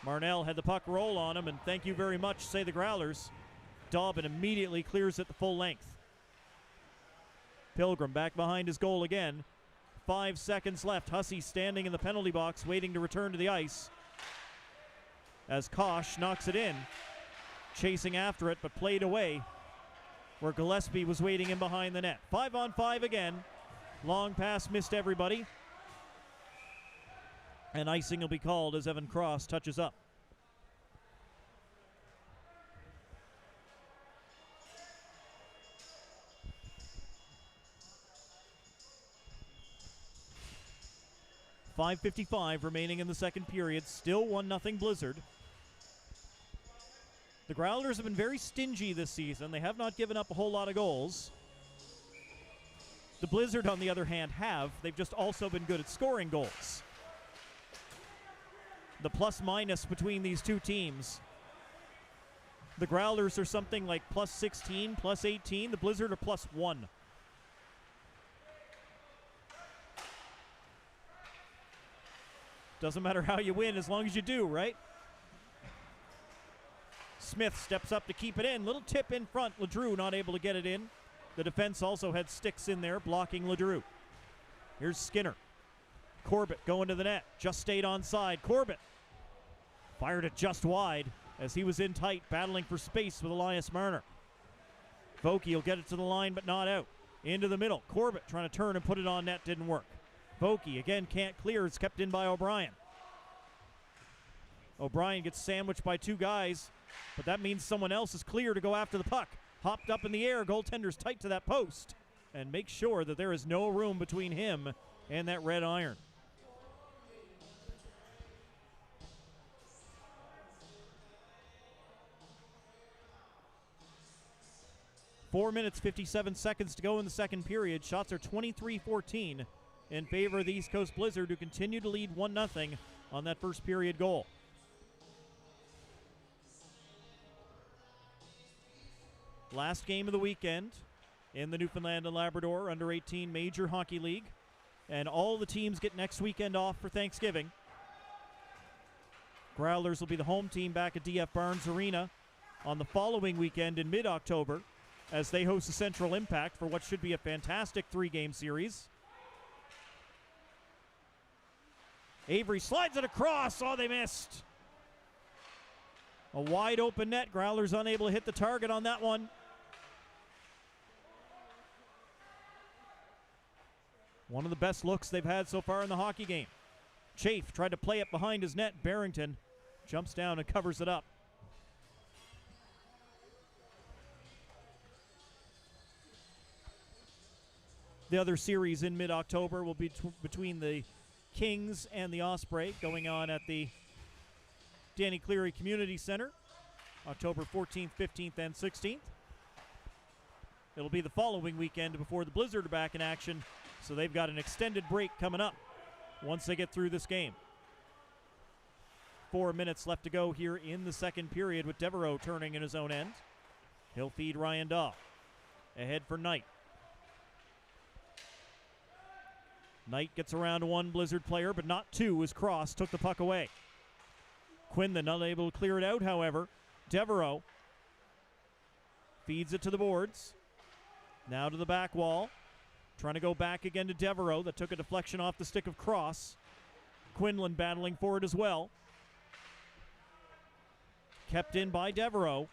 Marnell had the puck roll on him, and thank you very much, say the Growlers. Dobbin immediately clears it the full length. Pilgrim back behind his goal again. 5 seconds left. Hussey standing in the penalty box waiting to return to the ice as Kosh knocks it in. Chasing after it, but played away where Gillespie was waiting in behind the net. 5-on-5 again. Long pass missed everybody. And icing will be called as Evan Cross touches up. .5:55 remaining in the second period. Still 1-0 Blizzard. The Growlers have been very stingy this season. They have not given up a whole lot of goals. The Blizzard, on the other hand, have. They've just also been good at scoring goals. The plus-minus between these two teams. The Growlers are something like +16, +18. The Blizzard are +1. Doesn't matter how you win as long as you do, right? Smith steps up to keep it in. Little tip in front. Ledrew not able to get it in. The defense also had sticks in there blocking Ledrew. Here's Skinner. Corbett going to the net. Just stayed onside. Corbett fired it just wide as he was in tight, battling for space with Elias Marner. Vokey will get it to the line, but not out. Into the middle. Corbett trying to turn and put it on net. Didn't work. Vokey again can't clear. It's kept in by O'Brien. O'Brien gets sandwiched by 2 guys, but that means someone else is clear to go after the puck. Hopped up in the air. Goaltender's tight to that post. and make sure that there is no room between him and that red iron. Four minutes, 57 seconds to go in the second period. Shots are 23-14 in favor of the East Coast Blizzard, who continue to lead 1-0 on that first period goal. Last game of the weekend in the Newfoundland and Labrador Under-18 Major Hockey League. And all the teams get next weekend off for Thanksgiving. Growlers will be the home team back at DF Barnes Arena on the following weekend in mid-October as they host the Central Impact for what should be a fantastic three-game series. Avery slides it across. Oh, they missed. A wide open net. Growlers unable to hit the target on that one. One of the best looks they've had so far in the hockey game. Chafe tried to play it behind his net. Barrington jumps down and covers it up. The other series in mid-October will be between the Kings and the Osprey, going on at the Danny Cleary Community Center, October 14th, 15th, and 16th. It'll be the following weekend before the Blizzard are back in action, so they've got an extended break coming up once they get through this game. 4 minutes left to go here in the second period with Devereaux turning in his own end. He'll feed Ryan Daw. Ahead for Knight. Knight gets around one Blizzard player, but not two, as Cross took the puck away. Quinlan unable to clear it out, however. Devereaux feeds it to the boards. Now to the back wall. Trying to go back again to Devereaux. That took a deflection off the stick of Cross. Quinlan battling for it as well. Kept in by Devereaux.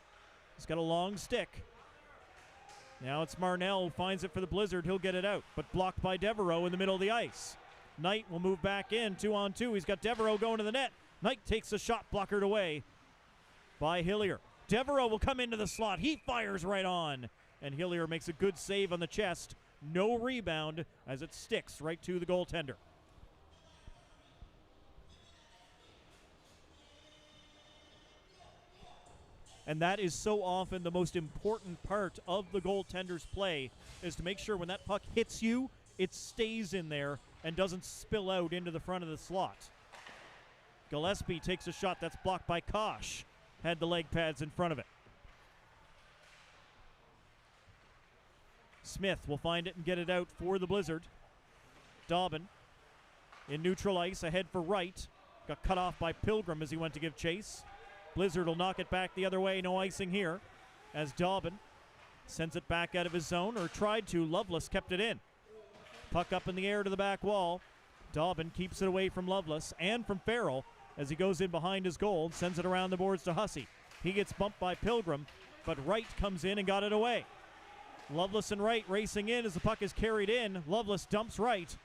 He's got a long stick. Now it's Marnell who finds it for the Blizzard. He'll get it out, but blocked by Devereaux in the middle of the ice. Knight will move back in, 2-on-2. He's got Devereaux going to the net. Knight takes the shot, blockered away by Hillier. Devereaux will come into the slot. He fires right on, and Hillier makes a good save on the chest. No rebound as it sticks right to the goaltender. And that is so often the most important part of the goaltender's play, is to make sure when that puck hits you, it stays in there and doesn't spill out into the front of the slot. Gillespie takes a shot that's blocked by Kosh. Had the leg pads in front of it. Smith will find it and get it out for the Blizzard. Dobbin in neutral ice, ahead for Wright. Got cut off by Pilgrim as he went to give chase. Blizzard will knock it back the other way. No icing here as Dobbin sends it back out of his zone, or tried to. Lovelace kept it in. Puck up in the air to the back wall. Dobbin keeps it away from Lovelace and from Farrell as he goes in behind his goal and sends it around the boards to Hussey. He gets bumped by Pilgrim, but Wright comes in and got it away. Lovelace and Wright racing in as the puck is carried in. Lovelace dumps Wright,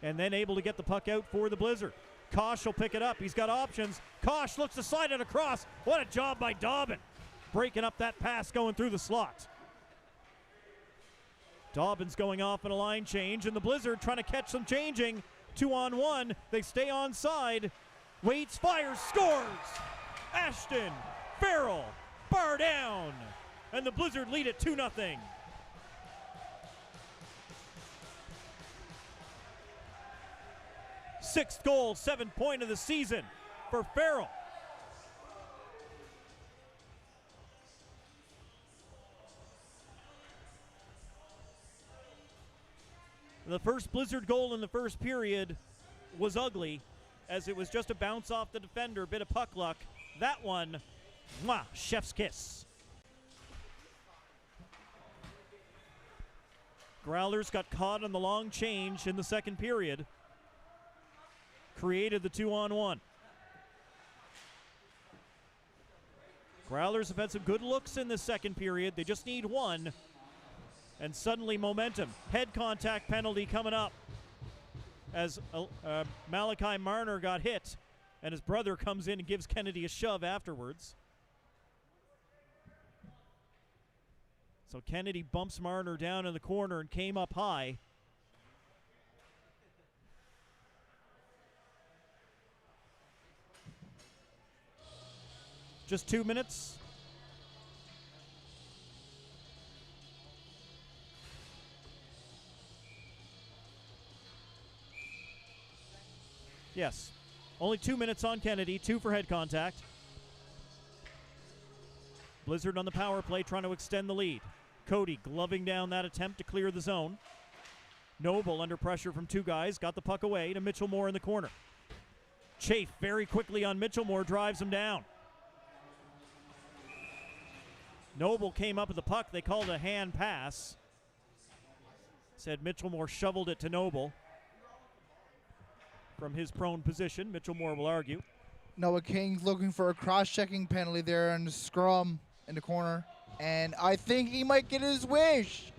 and then able to get the puck out for the Blizzard. Kosh will pick it up. He's got options. Kosh looks to slide it across. What a job by Dobbin, breaking up that pass going through the slot. Dobbin's going off in a line change, and the Blizzard trying to catch them changing. 2-on-1. They stay onside. Waits, fires, scores! Ashton, Farrell, bar down. And the Blizzard lead it 2-0. Sixth goal, 7th point of the season for Farrell. The first Blizzard goal in the first period was ugly, as it was just a bounce off the defender, bit of puck luck. That one, chef's kiss. Growlers got caught on the long change in the second period. Created the 2-on-1. Growlers have had some good looks in this second period. They just need one. And suddenly momentum. Head contact penalty coming up as Malachi Marner got hit, and his brother comes in and gives Kennedy a shove afterwards. So Kennedy bumps Marner down in the corner and came up high. Just 2 minutes. Yes. Only 2 minutes on Kennedy, 2 for head contact. Blizzard on the power play trying to extend the lead. Cody gloving down that attempt to clear the zone. Noble under pressure from 2 guys, got the puck away to Mitchell Moore in the corner. Chafe very quickly on Mitchell Moore, drives him down. Noble came up with the puck, they called a hand pass. Said Mitchell Moore shoveled it to Noble. From his prone position, Mitchell Moore will argue. Noah King's looking for a cross-checking penalty there in the scrum in the corner. And I think he might get his wish.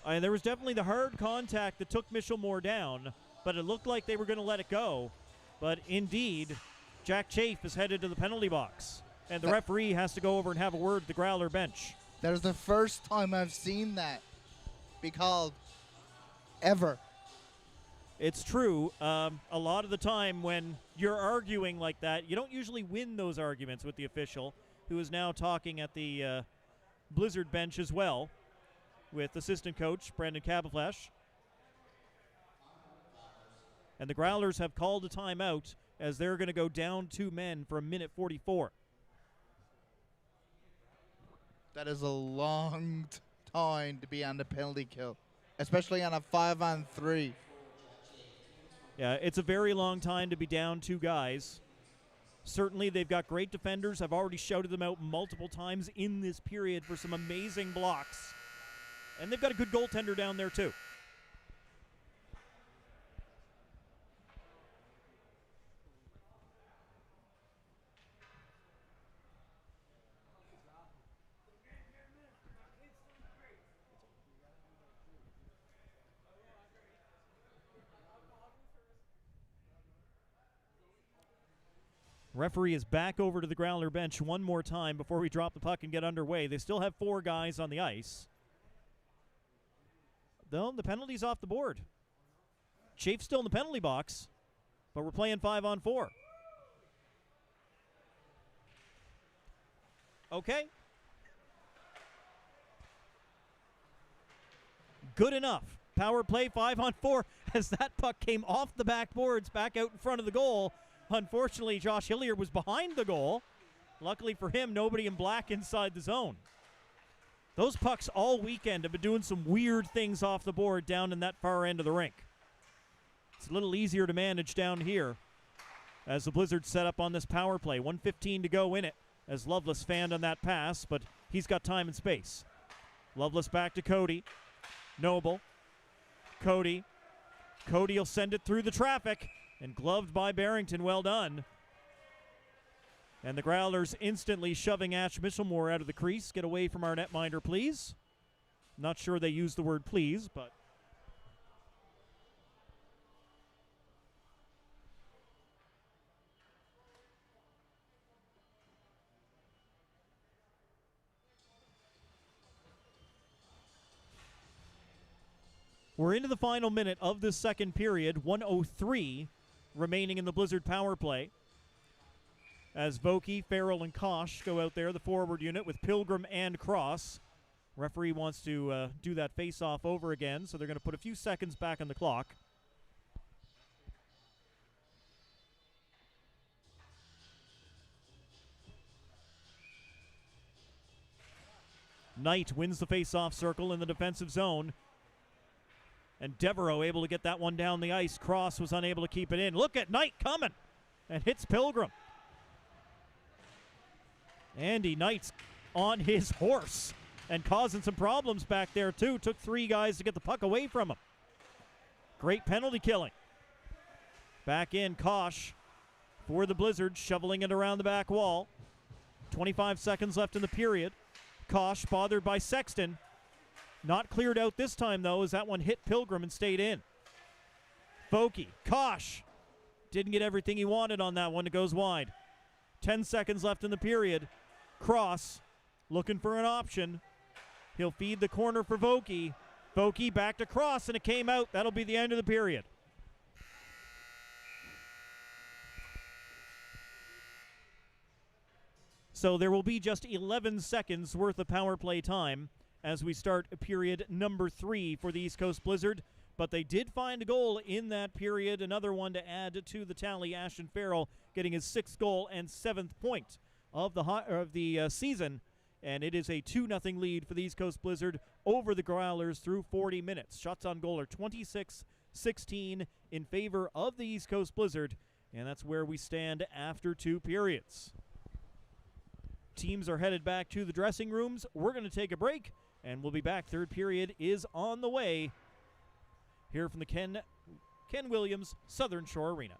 There was definitely the hard contact that took Mitchell Moore down, but it looked like they were going to let it go. But indeed, Jack Chafe is headed to the penalty box. And the referee has to go over and have a word with the Growler bench. That is the first time I've seen that be called ever. It's true. A lot of the time when you're arguing like that, you don't usually win those arguments with the official, who is now talking at the Blizzard bench as well with assistant coach Brandon Cabaflash. And the Growlers have called a timeout as they're going to go down 2 men for 1:44. That is a long time to be on the penalty kill, especially on a 5-on-3. Yeah, it's a very long time to be down 2 guys. Certainly, they've got great defenders. I've already shouted them out multiple times in this period for some amazing blocks. And they've got a good goaltender down there, too. Referee is back over to the Growler bench one more time before we drop the puck and get underway. They still have 4 guys on the ice. Though the penalty's off the board. Chafe's still in the penalty box, but we're playing 5-on-4. Okay. Good enough. Power play 5-on-4 as that puck came off the backboards back out in front of the goal. Unfortunately, Josh Hillier was behind the goal. Luckily for him, nobody in black inside the zone. Those pucks all weekend have been doing some weird things off the board down in that far end of the rink. It's a little easier to manage down here as the Blizzard set up on this power play. 1:15 to go in it as Loveless fanned on that pass, but he's got time and space. Loveless back to Cody. Noble. Cody. Cody will send it through the traffic. And gloved by Barrington, well done. And the Growlers instantly shoving Ash Mitchellmore out of the crease. Get away from our netminder, please. Not sure they used the word please, but. We're into the final minute of this second period, 1:03 remaining in the Blizzard power play. As Vokey, Farrell, and Kosh go out there, the forward unit with Pilgrim and Cross. Referee wants to do that face-off over again, so they're going to put a few seconds back on the clock. Knight wins the face-off circle in the defensive zone. And Devereaux able to get that one down the ice. Cross was unable to keep it in. Look at Knight coming and hits Pilgrim. Andy Knight's on his horse and causing some problems back there too. Took 3 guys to get the puck away from him. Great penalty killing. Back in Kosh for the Blizzard, shoveling it around the back wall. 25 seconds left in the period. Kosh bothered by Sexton. Not cleared out this time, though, as that one hit Pilgrim and stayed in. Vokey, Kosh, didn't get everything he wanted on that one. It goes wide. 10 seconds left in the period. Cross looking for an option. He'll feed the corner for Vokey. Vokey backed across, and it came out. That'll be the end of the period. So there will be just 11 seconds worth of power play time as we start period number 3 for the East Coast Blizzard. But they did find a goal in that period, another one to add to the tally. Ashton Farrell getting his 6th goal and 7th point of the season. And it is a 2-0 lead for the East Coast Blizzard over the Growlers through 40 minutes. Shots on goal are 26-16 in favor of the East Coast Blizzard. And that's where we stand after 2 periods. Teams are headed back to the dressing rooms. We're going to take a break, and we'll be back. 3rd period is on the way. Here from the Ken Williams Southern Shore Arena.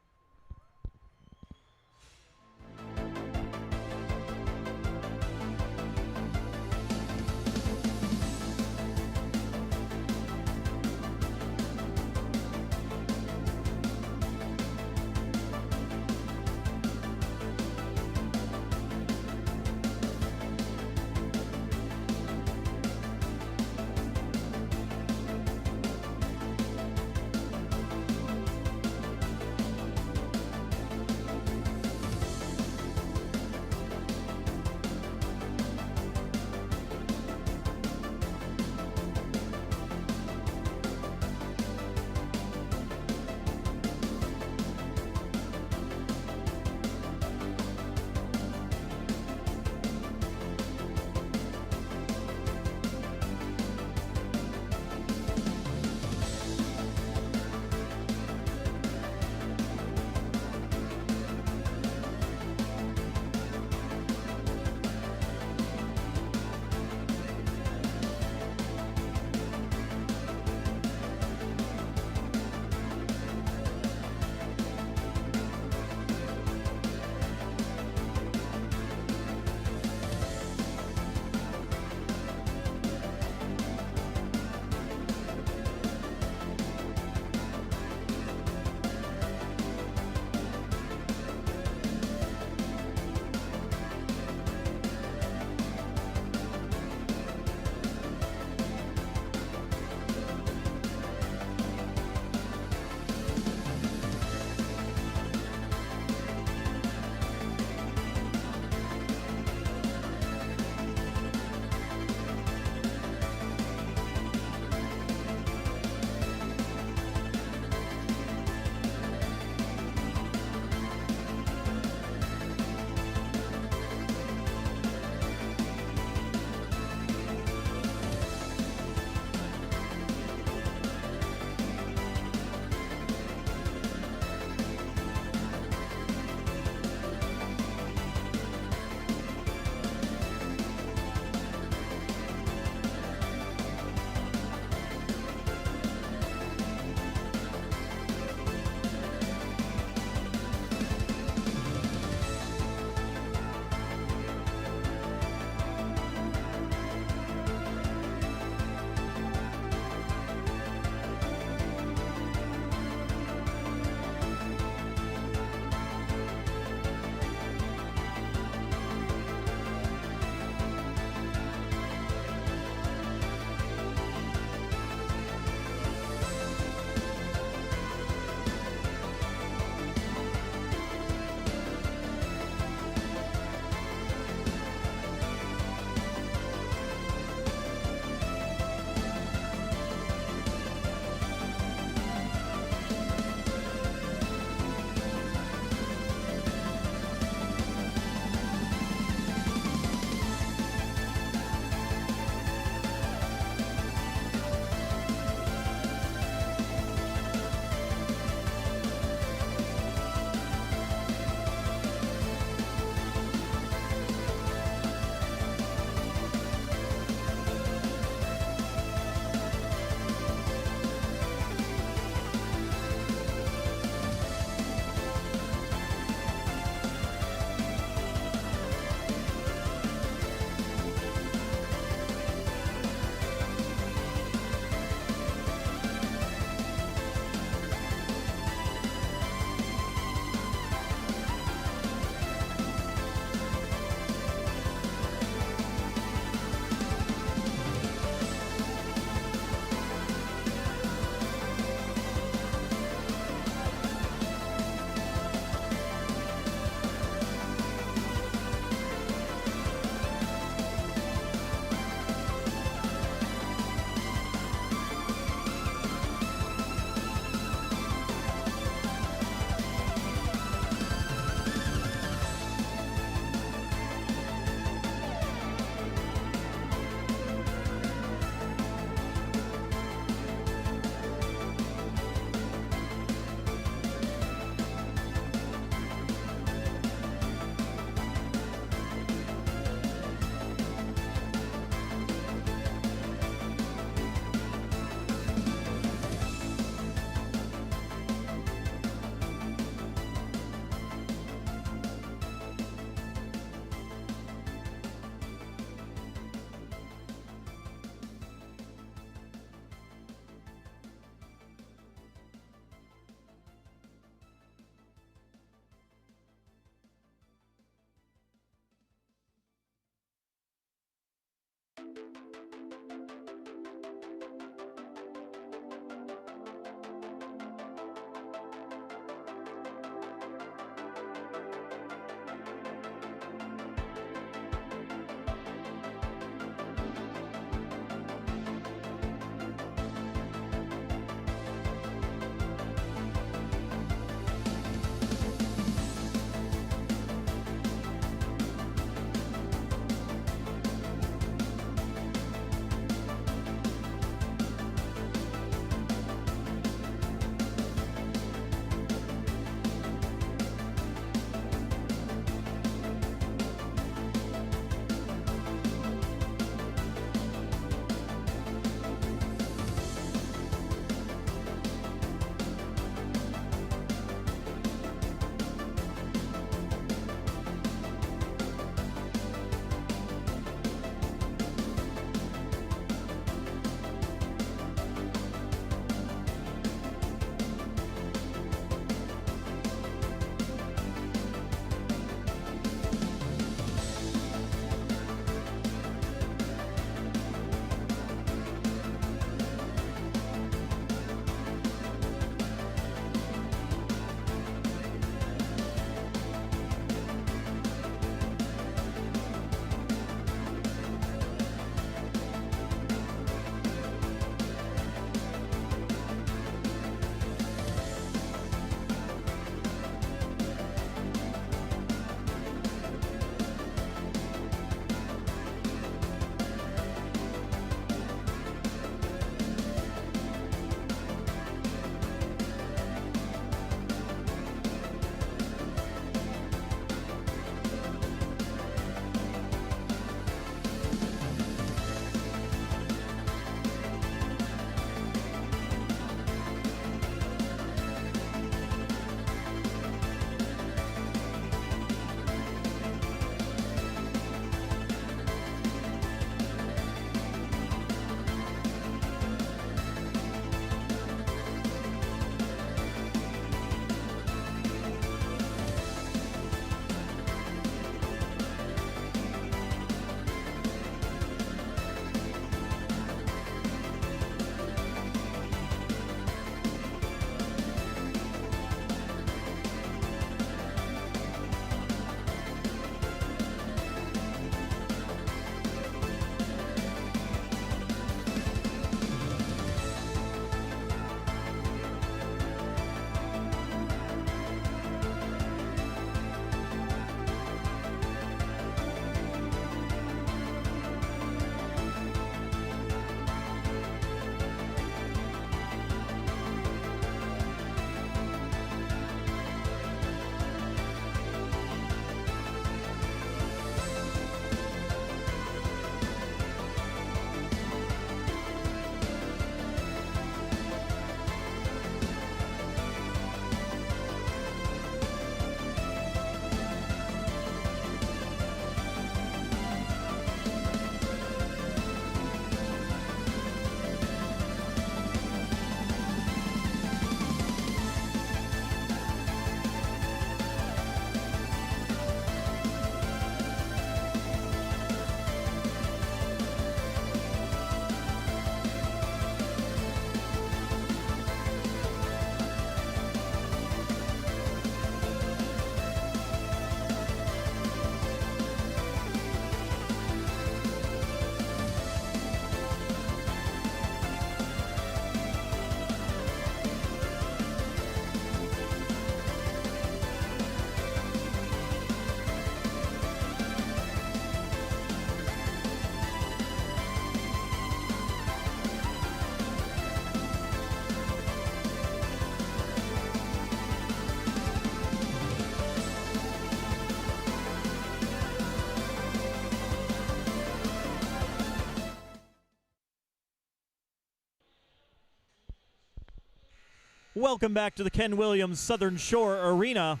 Welcome back to the Ken Williams Southern Shore Arena.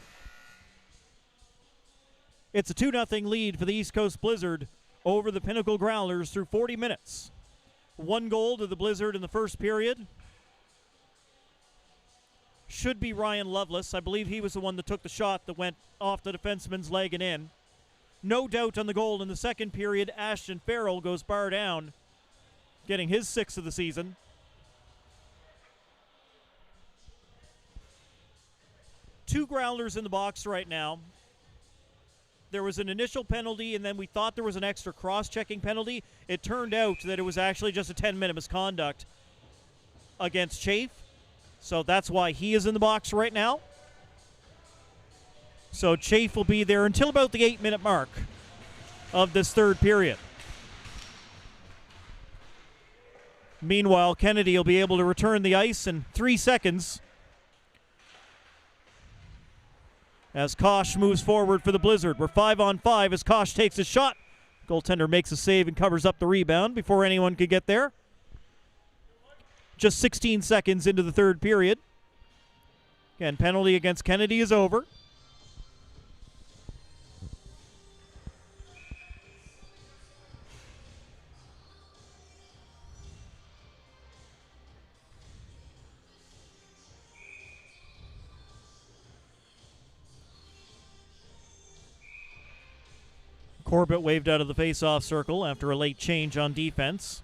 It's a 2-0 lead for the East Coast Blizzard over the Pinnacle Growlers through 40 minutes. 1 goal to the Blizzard in the first period. Should be Ryan Lovelace. I believe he was the one that took the shot that went off the defenseman's leg and in. No doubt on the goal in the second period. Ashton Farrell goes bar down, getting his 6th of the season. Two Growlers in the box right now. There was an initial penalty, and then we thought there was an extra cross-checking penalty. It turned out that it was actually just a 10-minute misconduct against Chafe. So that's why he is in the box right now. So Chafe will be there until about the 8-minute mark of this third period. Meanwhile, Kennedy will be able to return the ice in 3 seconds as Kosh moves forward for the Blizzard. We're 5-on-5 as Kosh takes a shot. Goaltender makes a save and covers up the rebound before anyone could get there. Just 16 seconds into the third period. Again, penalty against Kennedy is over. Corbett waved out of the face-off circle after a late change on defense.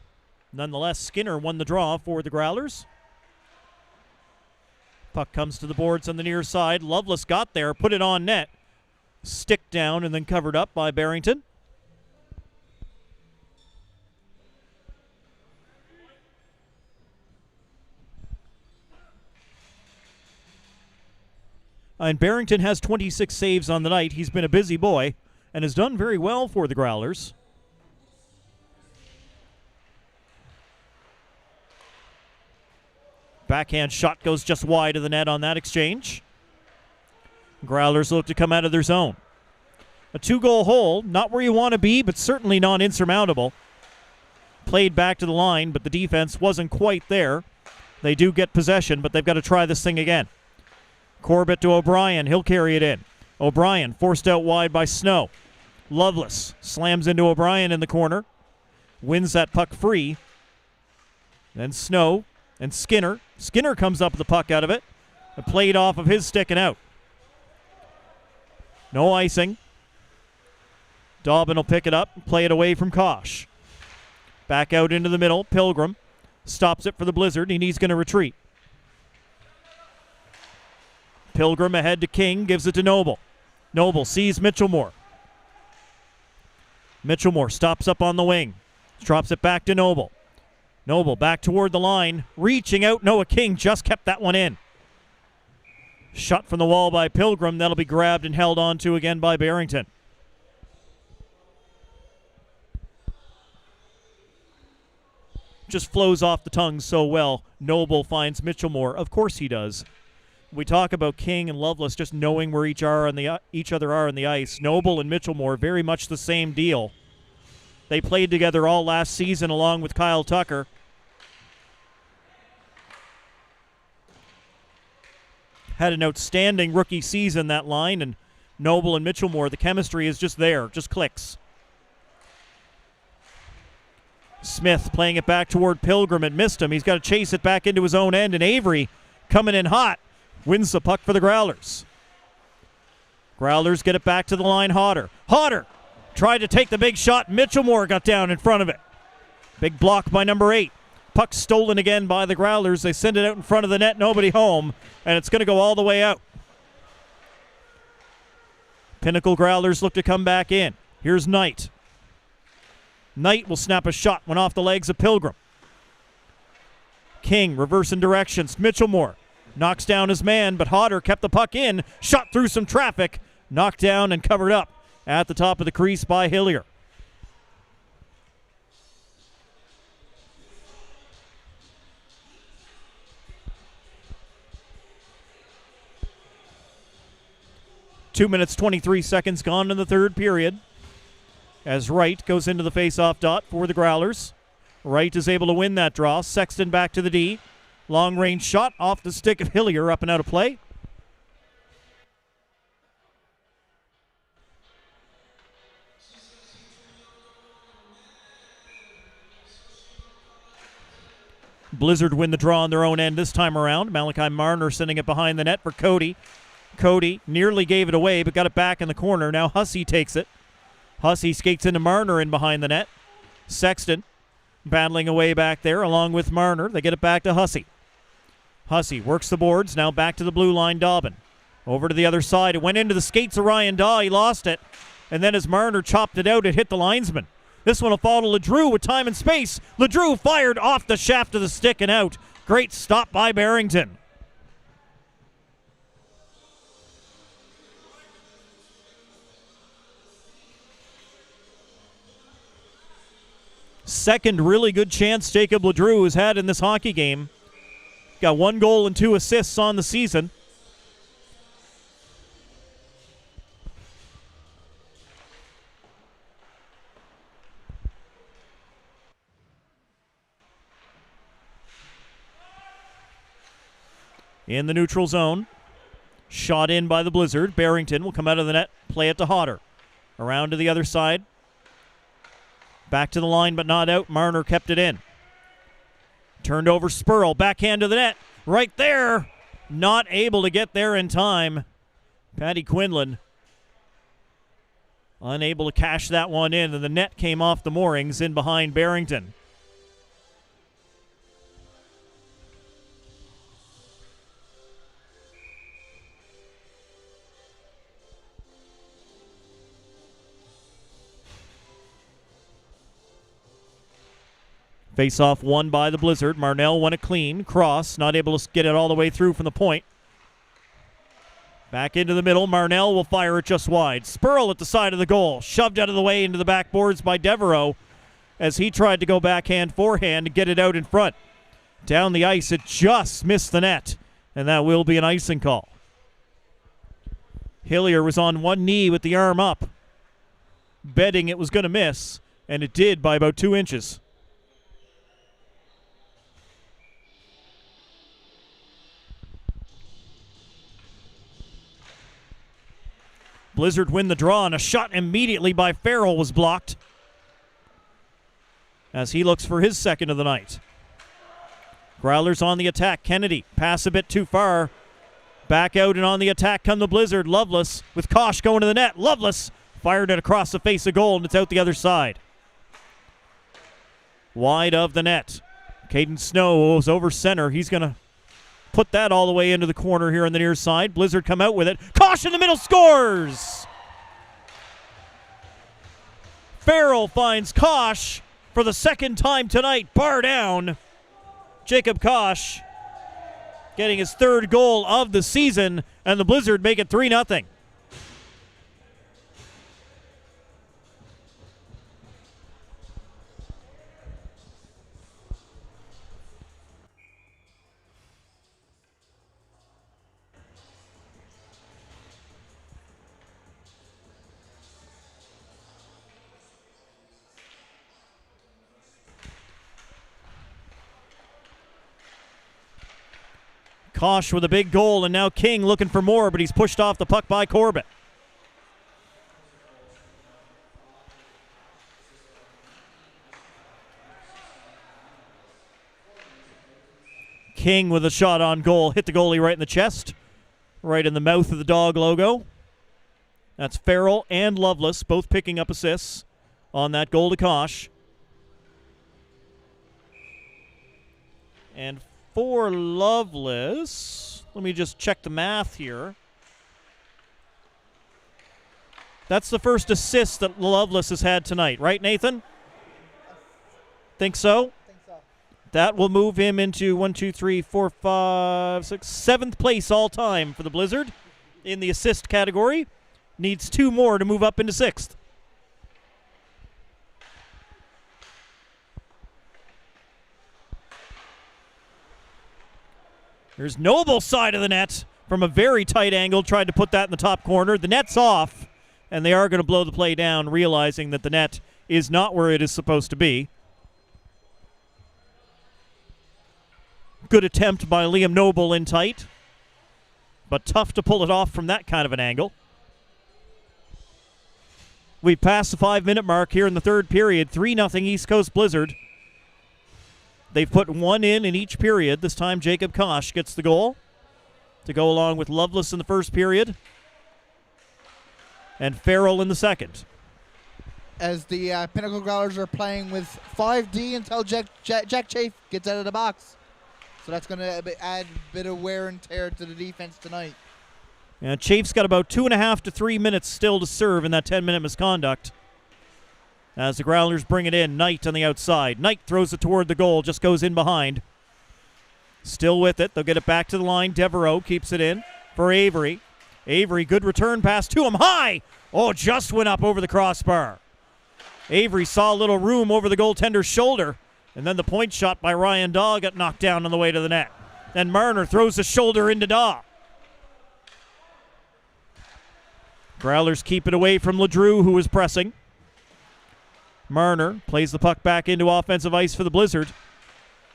Nonetheless, Skinner won the draw for the Growlers. Puck comes to the boards on the near side. Lovelace got there, put it on net. Stick down and then covered up by Barrington. And Barrington has 26 saves on the night. He's been a busy boy and has done very well for the Growlers. Backhand shot goes just wide of the net on that exchange. Growlers look to come out of their zone. A 2-goal hole, not where you want to be, but certainly not insurmountable. Played back to the line, but the defense wasn't quite there. They do get possession, but they've got to try this thing again. Corbett to O'Brien. He'll carry it in. O'Brien forced out wide by Snow. Lovelace slams into O'Brien in the corner. Wins that puck free. Then Snow and Skinner. Skinner comes up with the puck out of it. And played off of his stick and out. No icing. Dobbin will pick it up and play it away from Kosh. Back out into the middle. Pilgrim stops it for the Blizzard, and he's going to retreat. Pilgrim ahead to King, gives it to Noble. Noble sees Mitchellmore. Mitchellmore stops up on the wing. Drops it back to Noble. Noble back toward the line. Reaching out, Noah King just kept that one in. Shot from the wall by Pilgrim. That'll be grabbed and held on to again by Barrington. Just flows off the tongue so well. Noble finds Mitchellmore. Of course he does. We talk about King and Lovelace just knowing where each other are on the ice. Noble and Mitchellmore, very much the same deal. They played together all last season along with Kyle Tucker. Had an outstanding rookie season, that line, and Noble and Mitchellmore, the chemistry is just there, just clicks. Smith playing it back toward Pilgrim. It missed him. He's got to chase it back into his own end, and Avery coming in hot. Wins the puck for the Growlers. Growlers get it back to the line. Hodder tried to take the big shot. Mitchellmore got down in front of it. Big block by number 8. Puck stolen again by the Growlers. They send it out in front of the net. Nobody home. And it's going to go all the way out. Pinnacle Growlers look to come back in. Here's Knight. Knight will snap a shot. Went off the legs of Pilgrim. King reversing directions. Mitchellmore knocks down his man, but Hodder kept the puck in. Shot through some traffic. Knocked down and covered up at the top of the crease by Hillier. Two minutes, 23 seconds gone in the third period. As Wright goes into the face-off dot for the Growlers. Wright is able to win that draw. Sexton back to the D. Long-range shot off the stick of Hillier, up and out of play. Blizzard win the draw on their own end this time around. Malachi Marner sending it behind the net for Cody. Cody nearly gave it away, but got it back in the corner. Now Hussey takes it. Hussey skates into Marner in behind the net. Sexton battling away back there along with Marner. They get it back to Hussey. Hussey works the boards. Now back to the blue line, Dobbin. Over to the other side. It went into the skates of Ryan Daw. He lost it. And then as Marner chopped it out, it hit the linesman. This one will fall to LeDrew with time and space. LeDrew fired off the shaft of the stick and out. Great stop by Barrington. Second really good chance Jacob LeDrew has had in this hockey game. Got 1 goal and 2 assists on the season. In the neutral zone. Shot in by the Blizzard. Barrington will come out of the net, play it to Hodder. Around to the other side. Back to the line, but not out. Marner kept it in. Turned over Spurl. Backhand to the net. Right there. Not able to get there in time. Patty Quinlan unable to cash that one in, and the net came off the moorings in behind Barrington. Face-off won by the Blizzard. Marnell won it clean. Cross, not able to get it all the way through from the point. Back into the middle. Marnell will fire it just wide. Spurl at the side of the goal. Shoved out of the way into the backboards by Devereaux as he tried to go backhand, forehand and get it out in front. Down the ice, it just missed the net, and that will be an icing call. Hillier was on one knee with the arm up, betting it was going to miss, and it did by about 2 inches. Blizzard win the draw, and a shot immediately by Farrell was blocked as he looks for his second of the night. Growlers on the attack. Kennedy, pass a bit too far. Back out and on the attack come the Blizzard. Loveless with Kosh going to the net. Loveless fired it across the face of goal, and it's out the other side. Wide of the net. Caden Snow was over center. He's going to put that all the way into the corner here on the near side. Blizzard come out with it. Kosh in the middle, scores! Farrell finds Kosh for the second time tonight. Bar down. Jacob Kosh getting his third goal of the season, and the Blizzard make it 3-0. Kosh with a big goal, and now King looking for more, but he's pushed off the puck by Corbett. King with a shot on goal, hit the goalie right in the chest, right in the mouth of the dog logo. That's Farrell and Loveless both picking up assists on that goal to Kosh. And for Loveless, let me just check the math here. That's the first assist that Loveless has had tonight, right, Nathan? Think so? That will move him into 7th place all time for the Blizzard in the assist category. Needs 2 more to move up into 6th. There's Noble side of the net from a very tight angle, tried to put that in the top corner. The net's off, and they are going to blow the play down, realizing that the net is not where it is supposed to be. Good attempt by Liam Noble in tight, but tough to pull it off from that kind of an angle. We've passed the 5-minute mark here in the third period. 3-0 East Coast Blizzard. They've put one in each period. This time Jacob Kosh gets the goal to go along with Lovelace in the first period and Farrell in the second. As the Pinnacle Growlers are playing with 5D until Jack Chafe gets out of the box. So that's going to add a bit of wear and tear to the defense tonight. And Chafe's got about 2.5 to 3 minutes still to serve in that 10-minute misconduct. As the Growlers bring it in, Knight on the outside. Knight throws it toward the goal, just goes in behind. Still with it. They'll get it back to the line. Devereaux keeps it in for Avery. Avery, good return pass to him. High! Oh, just went up over the crossbar. Avery saw a little room over the goaltender's shoulder, and then the point shot by Ryan Daw got knocked down on the way to the net. Then Marner throws the shoulder into Daw. Growlers keep it away from LeDrew, who is pressing. Marner plays the puck back into offensive ice for the Blizzard.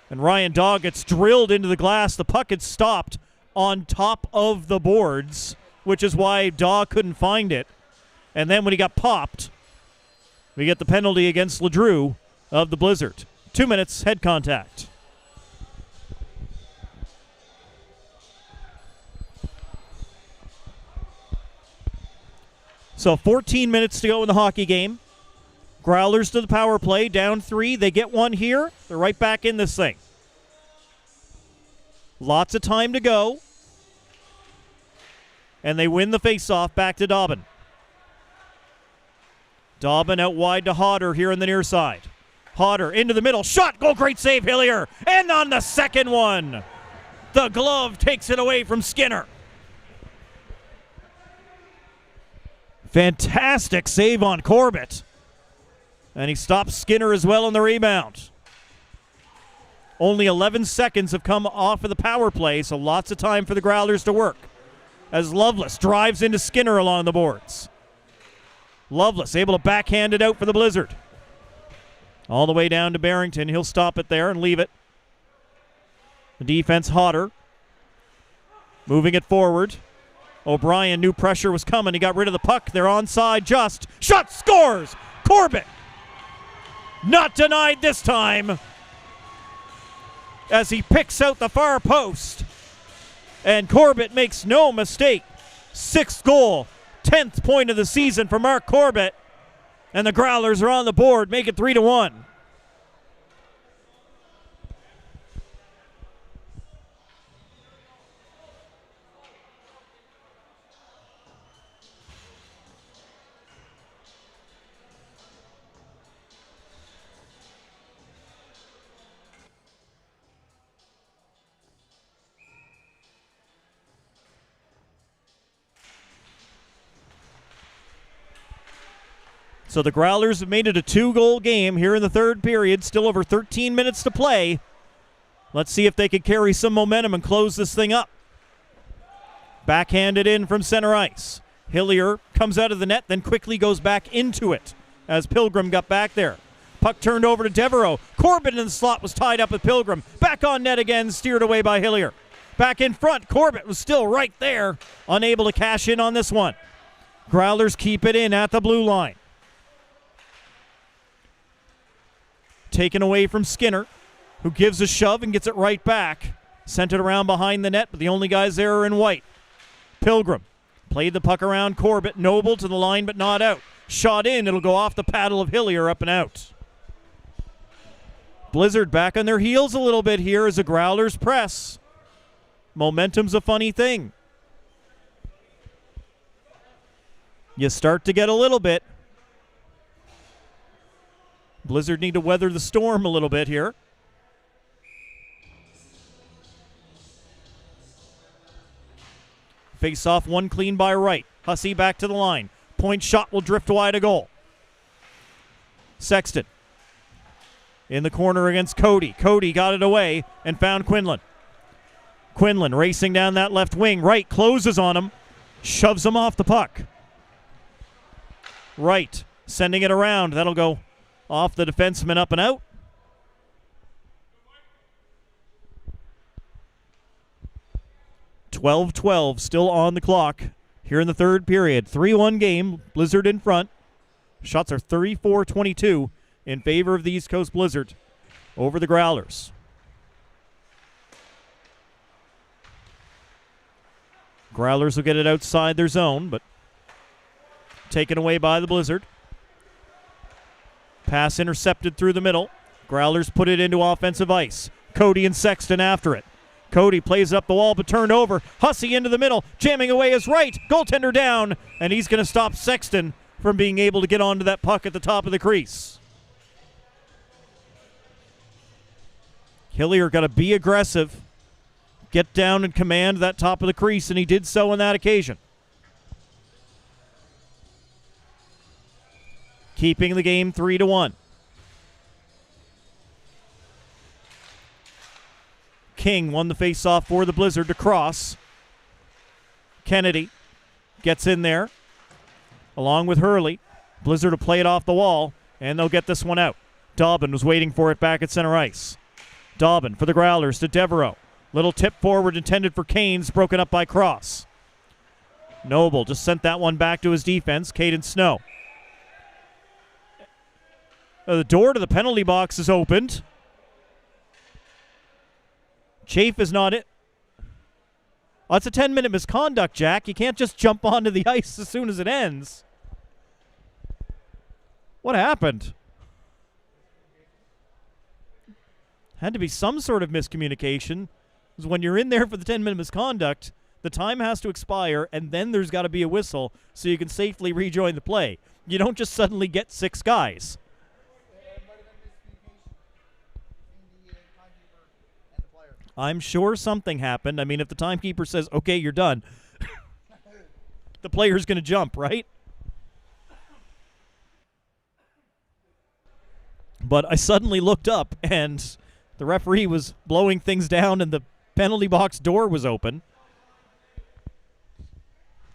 And Ryan Daw gets drilled into the glass. The puck had stopped on top of the boards, which is why Daw couldn't find it. And then when he got popped, we get the penalty against LeDrew of the Blizzard. 2 minutes, head contact. So 14 minutes to go in the hockey game. Growlers to the power play, down 3. They get one here. They're right back in this thing. Lots of time to go. And they win the faceoff back to Dobbin. Dobbin out wide to Hodder here on the near side. Hodder into the middle. Shot! Goal! Great save, Hillier. And on the second one, the glove takes it away from Skinner. Fantastic save on Corbett. And he stops Skinner as well on the rebound. Only 11 seconds have come off of the power play, so lots of time for the Growlers to work. As Lovelace drives into Skinner along the boards. Lovelace able to backhand it out for the Blizzard. All the way down to Barrington. He'll stop it there and leave it. The defense, Hodder. Moving it forward. O'Brien knew pressure was coming. He got rid of the puck. They're onside just. Shot, scores! Corbett! Not denied this time. As he picks out the far post. And Corbett makes no mistake. 6th goal. 10th point of the season for Mark Corbett. And the Growlers are on the board. Make it 3-1. So the Growlers have made it a 2-goal game here in the third period. Still over 13 minutes to play. Let's see if they can carry some momentum and close this thing up. Backhanded in from center ice. Hillier comes out of the net, then quickly goes back into it as Pilgrim got back there. Puck turned over to Devereaux. Corbett in the slot was tied up with Pilgrim. Back on net again, steered away by Hillier. Back in front, Corbett was still right there, unable to cash in on this one. Growlers keep it in at the blue line. Taken away from Skinner, who gives a shove and gets it right back. Sent it around behind the net, but the only guys there are in white. Pilgrim played the puck around Corbett. Noble to the line, but not out. Shot in. It'll go off the paddle of Hillier, up and out. Blizzard back on their heels a little bit here as the Growlers press. Momentum's a funny thing. You start to get a little bit. Blizzard need to weather the storm a little bit here. Face off, one clean by Wright. Hussey back to the line. Point shot will drift wide of goal. Sexton in the corner against Cody. Cody got it away and found Quinlan. Quinlan racing down that left wing. Wright closes on him. Shoves him off the puck. Wright sending it around. That'll go off the defenseman, up and out. 12-12 still on the clock here in the third period. 3-1 game, Blizzard in front. Shots are 34-22 in favor of the East Coast Blizzard over the Growlers. Growlers will get it outside their zone, but taken away by the Blizzard. Pass intercepted through the middle. Growlers put it into offensive ice. Cody and Sexton after it. Cody plays up the wall but turned over. Hussey into the middle, jamming away his right. Goaltender down, and he's going to stop Sexton from being able to get onto that puck at the top of the crease. Hillier got to be aggressive, get down and command that top of the crease, and he did so on that occasion. Keeping the game 3-1. King won the faceoff for the Blizzard to cross. Kennedy gets in there along with Hurley. Blizzard will play it off the wall, and they'll get this one out. Dobbin was waiting for it back at center ice. Dobbin for the Growlers to Devereaux. Little tip forward intended for Canes, broken up by Cross. Noble just sent that one back to his defense, Caden Snow. The door to the penalty box is opened. Chafe is not it. Oh, it's a 10-minute misconduct, Jack. You can't just jump onto the ice as soon as it ends. What happened? Had to be some sort of miscommunication. Because when you're in there for the 10-minute misconduct, the time has to expire, and then there's got to be a whistle so you can safely rejoin the play. You don't just suddenly get 6 guys. I'm sure something happened. I mean, if the timekeeper says, okay, you're done, the player's going to jump, right? But I suddenly looked up, and the referee was blowing things down, and the penalty box door was open.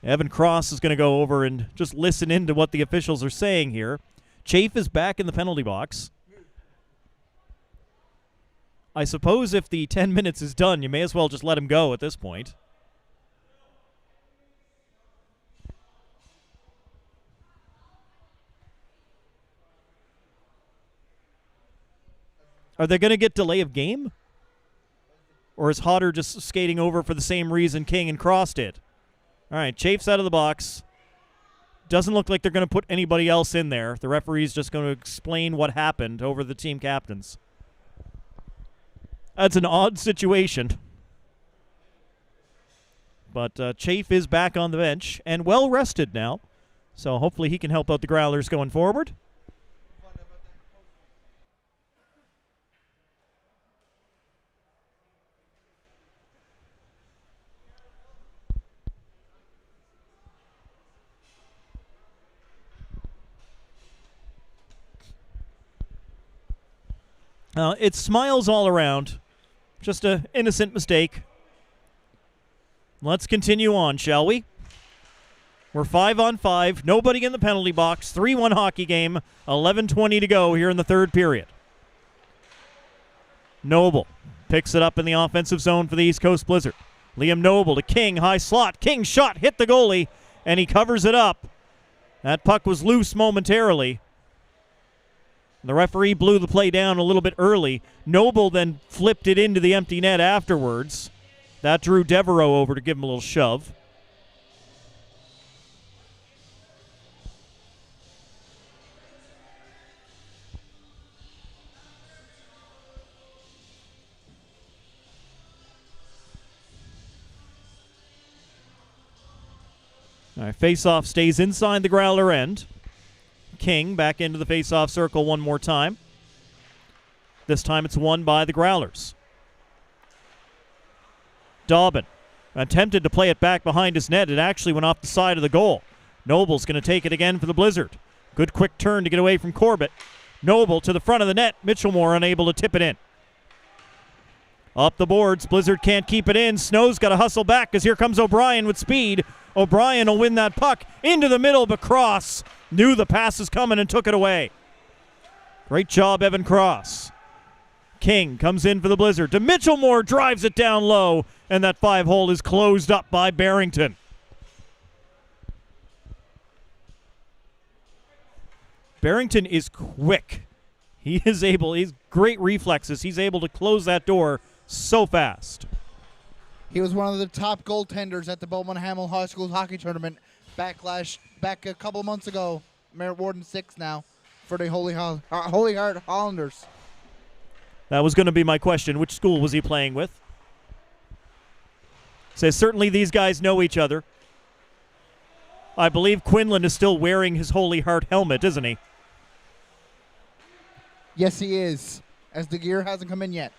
Evan Cross is going to go over and just listen in to what the officials are saying here. Chafe is back in the penalty box. I suppose if the 10 minutes is done, you may as well just let him go at this point. Are they going to get delay of game? Or is Hodder just skating over for the same reason King and Cross did? All right, Chafe's out of the box. Doesn't look like they're going to put anybody else in there. The referee's just going to explain what happened over the team captains. That's an odd situation. But Chafe is back on the bench and well rested now. So hopefully he can help out the Growlers going forward. It's smiles all around. Just an innocent mistake. Let's continue on, shall we? We're 5-on-5. Nobody in the penalty box. 3-1 hockey game. 11:20 to go here in the third period. Noble picks it up in the offensive zone for the East Coast Blizzard. Liam Noble to King. High slot. King shot. Hit the goalie. And he covers it up. That puck was loose momentarily. The referee blew the play down a little bit early. Noble then flipped it into the empty net afterwards. That drew Devereaux over to give him a little shove. All right, face-off stays inside the Growler end. King back into the face-off circle one more time. This time it's won by the Growlers. Dobbin attempted to play it back behind his net. It actually went off the side of the goal. Noble's going to take it again for the Blizzard. Good quick turn to get away from Corbett. Noble to the front of the net. Mitchellmore unable to tip it in. Up the boards. Blizzard can't keep it in. Snow's got to hustle back because here comes O'Brien with speed. O'Brien will win that puck into the middle, but Cross knew the pass was coming and took it away. Great job, Evan Cross. King comes in for the Blizzard. To Mitchellmore, drives it down low, and that 5-hole is closed up by Barrington. Barrington is quick. He's great reflexes. He's able to close that door so fast. He was one of the top goaltenders at the Bowman Hamel High School Hockey Tournament back a couple months ago. Merit Warden 6 now for the Holy Heart Hollanders. That was going to be my question. Which school was he playing with? Says certainly these guys know each other. I believe Quinlan is still wearing his Holy Heart helmet, isn't he? Yes, he is, as the gear hasn't come in yet.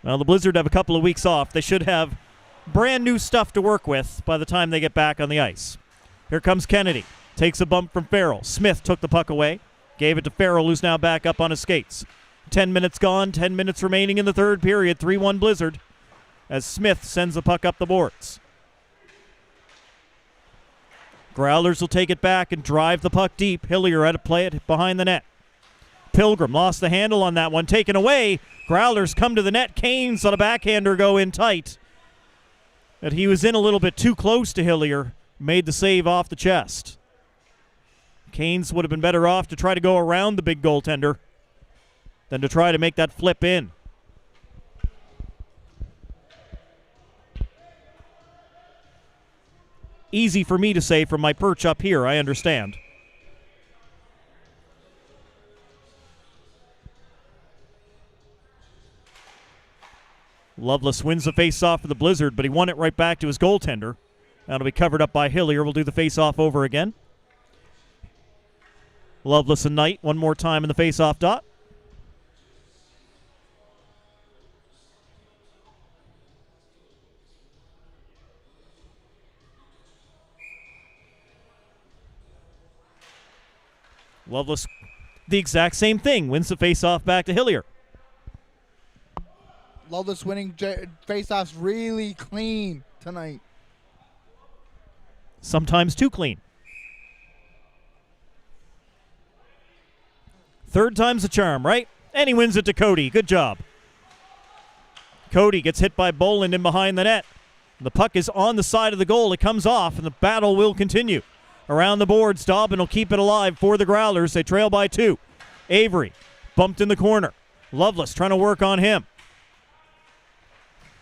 Well, the Blizzard have a couple of weeks off. They should have brand new stuff to work with by the time they get back on the ice. Here comes Kennedy. Takes a bump from Farrell. Smith took the puck away. Gave it to Farrell, who's now back up on his skates. 10 minutes gone, 10 minutes remaining in the third period. 3-1 Blizzard as Smith sends the puck up the boards. Growlers will take it back and drive the puck deep. Hillier had to play it behind the net. Pilgrim lost the handle on that one. Taken away. Growlers come to the net. Kane saw the backhander go in tight. But he was in a little bit too close to Hillier. Made the save off the chest. Canes would have been better off to try to go around the big goaltender than to try to make that flip in. Easy for me to say from my perch up here, I understand. Lovelace wins the face-off for the Blizzard, but he won it right back to his goaltender. That'll be covered up by Hillier. We'll do the face-off over again. Lovelace and Knight one more time in the face-off dot. Lovelace, the exact same thing, wins the face-off back to Hillier. Lovelace winning face-offs really clean tonight. Sometimes too clean. Third time's a charm, right? And he wins it to Cody. Good job. Cody gets hit by Boland in behind the net. The puck is on the side of the goal. It comes off, and the battle will continue. Around the boards, Dobbin will keep it alive for the Growlers. They trail by 2. Avery bumped in the corner. Lovelace trying to work on him.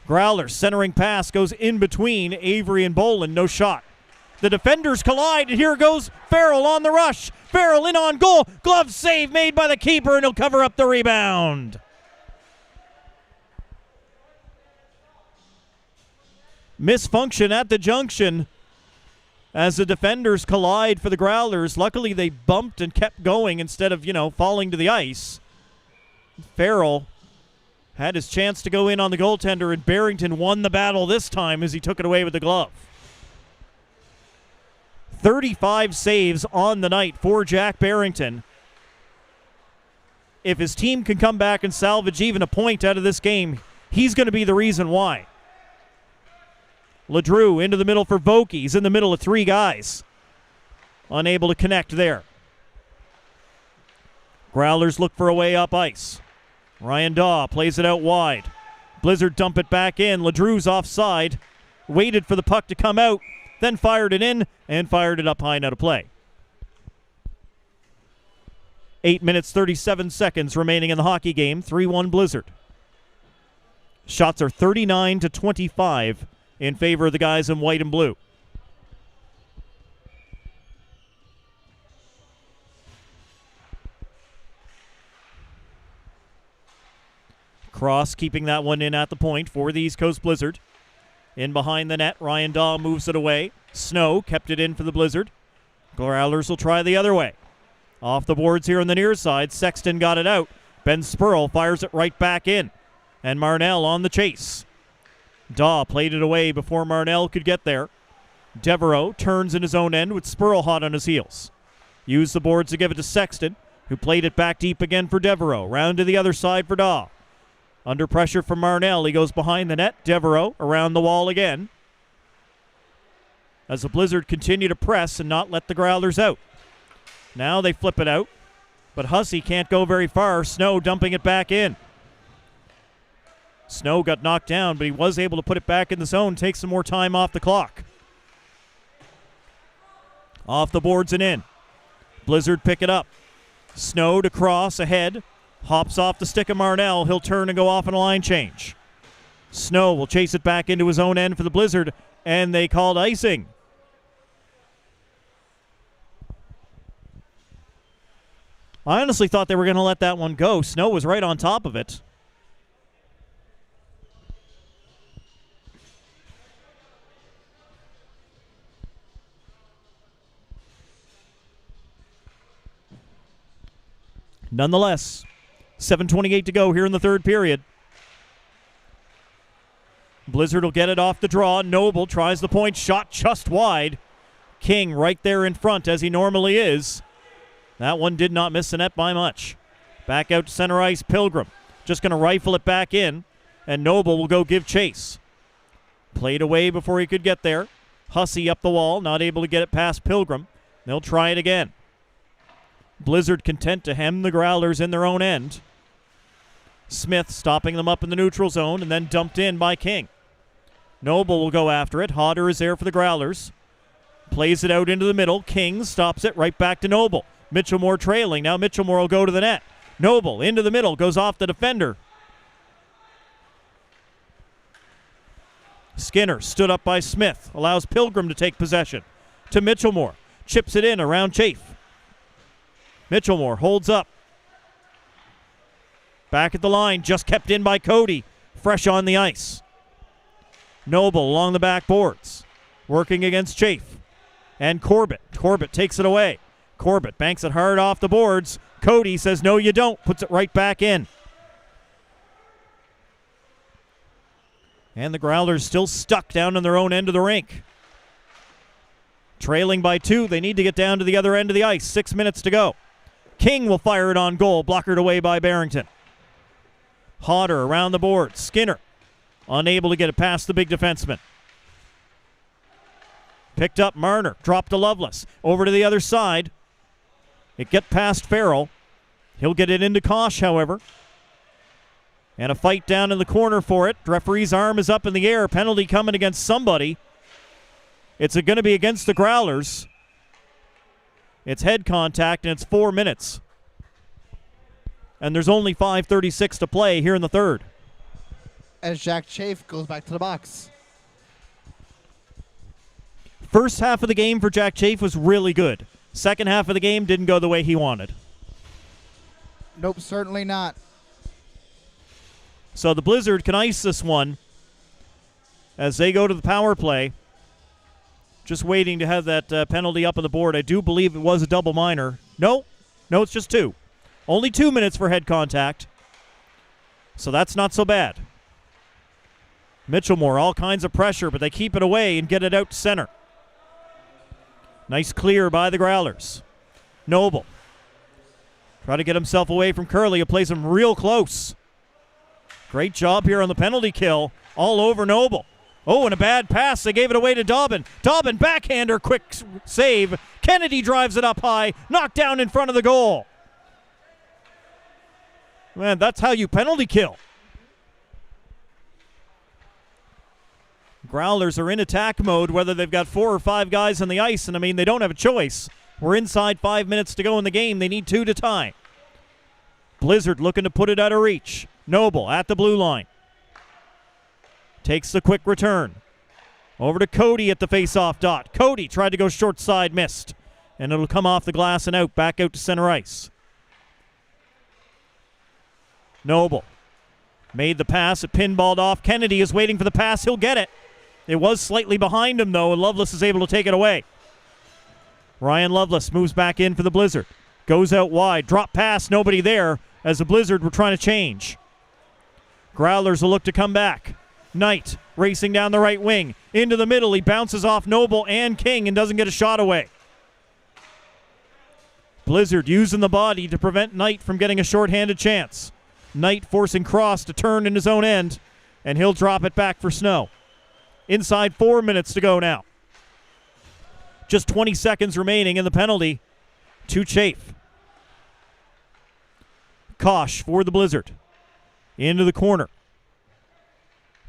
Growlers centering pass goes in between Avery and Boland. No shot. The defenders collide, and here goes Farrell on the rush. Farrell in on goal. Glove save made by the keeper, and he'll cover up the rebound. Misfunction at the junction as the defenders collide for the Growlers. Luckily, they bumped and kept going instead of, falling to the ice. Farrell had his chance to go in on the goaltender, and Barrington won the battle this time as he took it away with the glove. 35 saves on the night for Jack Barrington. If his team can come back and salvage even a point out of this game, he's going to be the reason why. LeDrew into the middle for Vokey. He's in the middle of 3 guys. Unable to connect there. Growlers look for a way up ice. Ryan Daw plays it out wide. Blizzard dump it back in. LeDrew's offside. Waited for the puck to come out. Then fired it in and fired it up high and out of play. 8 minutes, 37 seconds remaining in the hockey game. 3-1 Blizzard. Shots are 39-25 in favor of the guys in white and blue. Cross keeping that one in at the point for the East Coast Blizzard. In behind the net, Ryan Daw moves it away. Snow kept it in for the Blizzard. Growlers will try the other way. Off the boards here on the near side, Sexton got it out. Ben Spurl fires it right back in. And Marnell on the chase. Daw played it away before Marnell could get there. Devereaux turns in his own end with Spurl hot on his heels. Used the boards to give it to Sexton, who played it back deep again for Devereaux. Round to the other side for Daw. Under pressure from Marnell, he goes behind the net. Devereaux around the wall again. As the Blizzard continue to press and not let the Growlers out. Now they flip it out. But Hussey can't go very far. Snow dumping it back in. Snow got knocked down, but he was able to put it back in the zone, take some more time off the clock. Off the boards and in. Blizzard pick it up. Snow to cross ahead. Hops off the stick of Marnell. He'll turn and go off on a line change. Snow will chase it back into his own end for the Blizzard, and they called icing. I honestly thought they were going to let that one go. Snow was right on top of it. Nonetheless, 7:28 to go here in the third period. Blizzard will get it off the draw. Noble tries the point shot just wide. King right there in front as he normally is. That one did not miss the net by much. Back out to center ice, Pilgrim. Just going to rifle it back in, and Noble will go give chase. Played away before he could get there. Hussey up the wall, not able to get it past Pilgrim. They'll try it again. Blizzard content to hem the Growlers in their own end. Smith stopping them up in the neutral zone and then dumped in by King. Noble will go after it. Hodder is there for the Growlers. Plays it out into the middle. King stops it right back to Noble. Mitchellmore trailing. Now Mitchellmore will go to the net. Noble into the middle. Goes off the defender. Skinner stood up by Smith. Allows Pilgrim to take possession. To Mitchellmore. Chips it in around Chafe. Mitchellmore holds up. Back at the line. Just kept in by Cody. Fresh on the ice. Noble along the back boards. Working against Chafe. And Corbett. Corbett takes it away. Corbett banks it hard off the boards. Cody says, no, you don't. Puts it right back in. And the Growlers still stuck down in their own end of the rink. Trailing by 2. They need to get down to the other end of the ice. 6 minutes to go. King will fire it on goal. Blockered away by Barrington. Hodder around the board. Skinner unable to get it past the big defenseman. Picked up Marner. Dropped to Lovelace. Over to the other side. It get past Farrell. He'll get it into Kosh, however. And a fight down in the corner for it. Referee's arm is up in the air. Penalty coming against somebody. It's going to be against the Growlers. It's head contact, and it's 4 minutes. And there's only 5:36 to play here in the third. As Jack Chafe goes back to the box. First half of the game for Jack Chafe was really good. Second half of the game didn't go the way he wanted. Nope, certainly not. So the Blizzard can ice this one as they go to the power play. Just waiting to have that penalty up on the board. I do believe it was a double minor. No, it's just 2. Only 2 minutes for head contact. So that's not so bad. Mitchellmore, all kinds of pressure, but they keep it away and get it out to center. Nice clear by the Growlers. Noble. Try to get himself away from Curley. He plays him real close. Great job here on the penalty kill. All over Noble. Oh, and a bad pass. They gave it away to Dobbin. Dobbin, backhander, quick save. Kennedy drives it up high. Knocked down in front of the goal. Man, that's how you penalty kill. Growlers are in attack mode, whether they've got 4 or 5 guys on the ice, and I mean, they don't have a choice. We're inside 5 minutes to go in the game. They need 2 to tie. Blizzard looking to put it out of reach. Noble at the blue line. Takes the quick return. Over to Cody at the face-off dot. Cody tried to go short side, missed. And it'll come off the glass and out, back out to center ice. Noble made the pass. It pinballed off. Kennedy is waiting for the pass. He'll get it. It was slightly behind him, though, and Lovelace is able to take it away. Ryan Lovelace moves back in for the Blizzard. Goes out wide. Drop pass. Nobody there as the Blizzard were trying to change. Growlers will look to come back. Knight racing down the right wing. Into the middle. He bounces off Noble and King and doesn't get a shot away. Blizzard using the body to prevent Knight from getting a shorthanded chance. Knight forcing Cross to turn in his own end, and he'll drop it back for Snow. Inside 4 minutes to go now. Just 20 seconds remaining in the penalty to Chafe. Kosh for the Blizzard. Into the corner.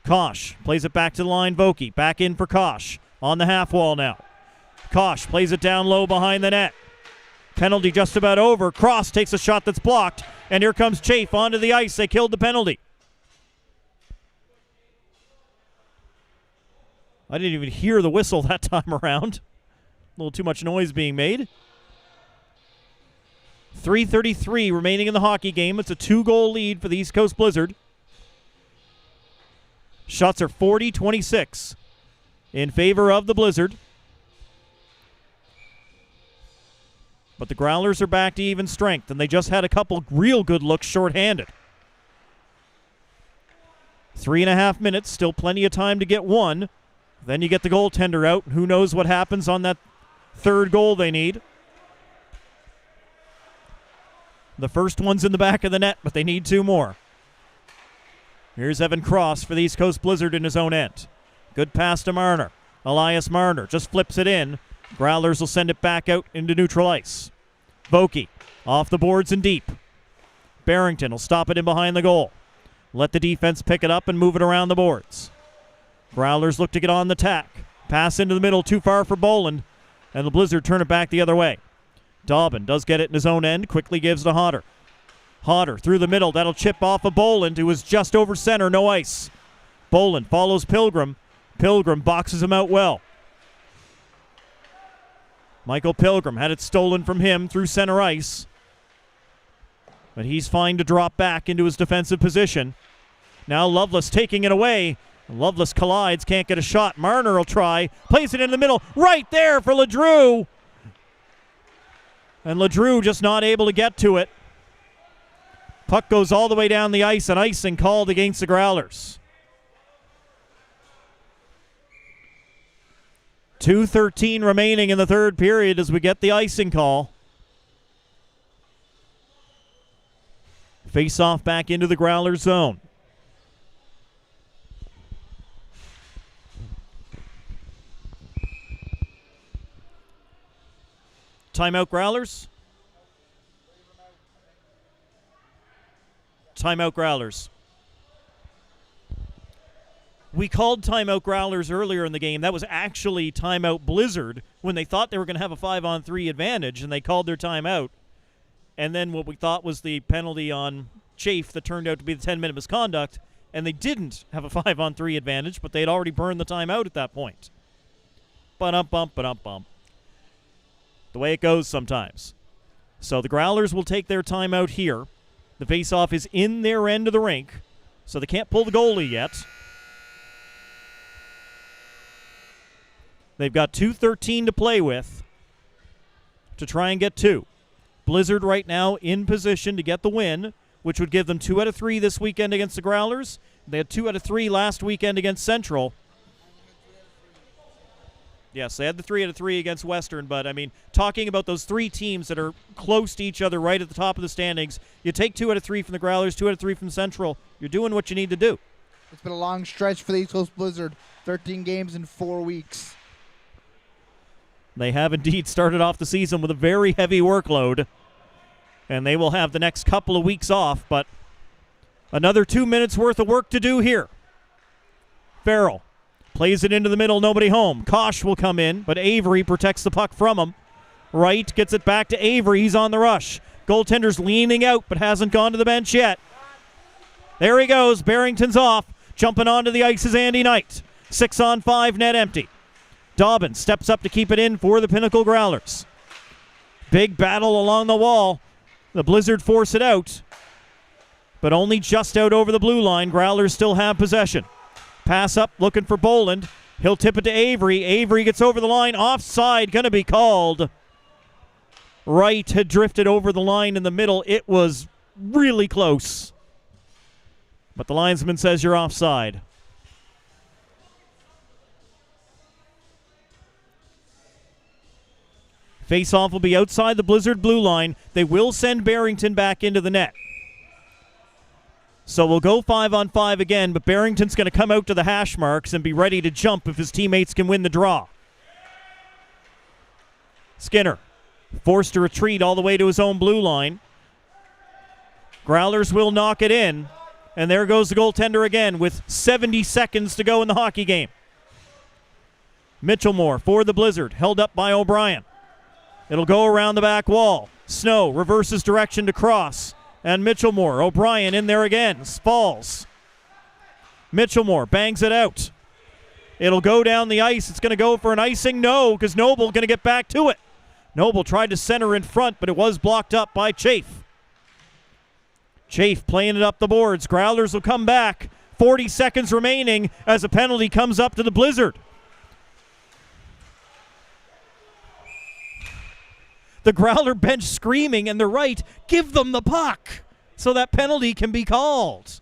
Kosh plays it back to the line. Vokey back in for Kosh. On the half wall now. Kosh plays it down low behind the net. Penalty just about over. Cross takes a shot that's blocked. And here comes Chafe onto the ice. They killed the penalty. I didn't even hear the whistle that time around. A little too much noise being made. 3:33 remaining in the hockey game. It's a 2-goal lead for the East Coast Blizzard. Shots are 40-26 in favor of the Blizzard. But the Growlers are back to even strength, and they just had a couple real good looks shorthanded. 3.5 minutes, still plenty of time to get one. Then you get the goaltender out. Who knows what happens on that third goal they need. The first one's in the back of the net, but they need two more. Here's Evan Cross for the East Coast Blizzard in his own end. Good pass to Marner. Elias Marner just flips it in. Growlers will send it back out into neutral ice. Vokey off the boards and deep. Barrington will stop it in behind the goal. Let the defense pick it up and move it around the boards. Growlers look to get on the tack. Pass into the middle, too far for Boland. And the Blizzard turn it back the other way. Dobbin does get it in his own end. Quickly gives to Hodder. Hodder through the middle. That'll chip off of Boland, who is just over center. No ice. Boland follows Pilgrim. Pilgrim boxes him out well. Michael Pilgrim had it stolen from him through center ice. But he's fine to drop back into his defensive position. Now Loveless taking it away. Loveless collides, can't get a shot. Marner will try. Plays it in the middle. Right there for Ledrew. And Ledrew just not able to get to it. Puck goes all the way down the ice, and icing called against the Growlers. 2:13 remaining in the third period as we get the icing call. Face-off back into the Growlers zone. Timeout Growlers. Timeout Growlers. We called timeout Growlers earlier in the game. That was actually timeout Blizzard when they thought they were going to have a 5-on-3 advantage, and they called their timeout. And then what we thought was the penalty on Chafe that turned out to be the 10-minute misconduct, and they didn't have a 5-on-3 advantage, but they'd already burned the timeout at that point. Ba-dum-bump, ba-dum-bump. The way it goes sometimes. So the Growlers will take their timeout here. The face-off is in their end of the rink, so they can't pull the goalie yet. They've got 2:13 to play with to try and get two. Blizzard right now in position to get the win, which would give them 2 out of 3 this weekend against the Growlers. They had 2 out of 3 last weekend against Central. Yes, they had the 3 out of 3 against Western, but, I mean, talking about those three teams that are close to each other right at the top of the standings, you take 2 out of 3 from the Growlers, 2 out of 3 from Central. You're doing what you need to do. It's been a long stretch for the East Coast Blizzard. 13 games in 4 weeks. They have indeed started off the season with a very heavy workload, and they will have the next couple of weeks off, but another 2 minutes worth of work to do here. Farrell plays it into the middle, nobody home. Kosh will come in, but Avery protects the puck from him. Wright gets it back to Avery. He's on the rush. Goaltender's leaning out, but hasn't gone to the bench yet. There he goes. Barrington's off. Jumping onto the ice is Andy Knight. 6-on-5, net empty. Dobbin steps up to keep it in for the Pinnacle Growlers. Big battle along the wall. The Blizzard force it out, but only just out over the blue line. Growlers still have possession. Pass up, looking for Boland. He'll tip it to Avery. Avery gets over the line. Offside, going to be called. Wright had drifted over the line in the middle. It was really close, but the linesman says you're offside. Face-off will be outside the Blizzard blue line. They will send Barrington back into the net. So we'll go 5-on-5 again, but Barrington's going to come out to the hash marks and be ready to jump if his teammates can win the draw. Skinner forced to retreat all the way to his own blue line. Growlers will knock it in. And there goes the goaltender again with 70 seconds to go in the hockey game. Mitchellmore for the Blizzard, held up by O'Brien. It'll go around the back wall. Snow reverses direction to cross. And Mitchellmore, O'Brien in there again, falls. Mitchellmore bangs it out. It'll go down the ice. It's going to go for an icing. No, because Noble going to get back to it. Noble tried to center in front, but it was blocked up by Chafe. Chafe playing it up the boards. Growlers will come back. 40 seconds remaining as a penalty comes up to the Blizzard. The Growler bench screaming, and they're right. Give them the puck so that penalty can be called.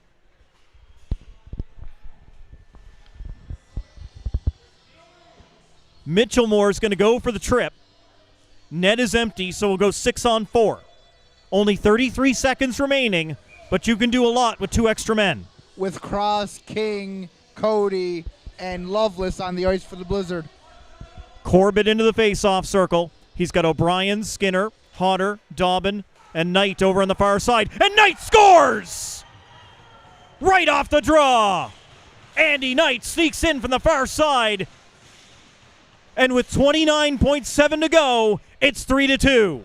Mitchellmore is going to go for the trip. Net is empty, so we'll go 6-on-4. Only 33 seconds remaining, but you can do a lot with 2 extra men. With Cross, King, Cody, and Loveless on the ice for the Blizzard. Corbett into the face-off circle. He's got O'Brien, Skinner, Hodder, Dobbin, and Knight over on the far side. And Knight scores! Right off the draw. Andy Knight sneaks in from the far side. And with 29.7 to go, it's 3-2.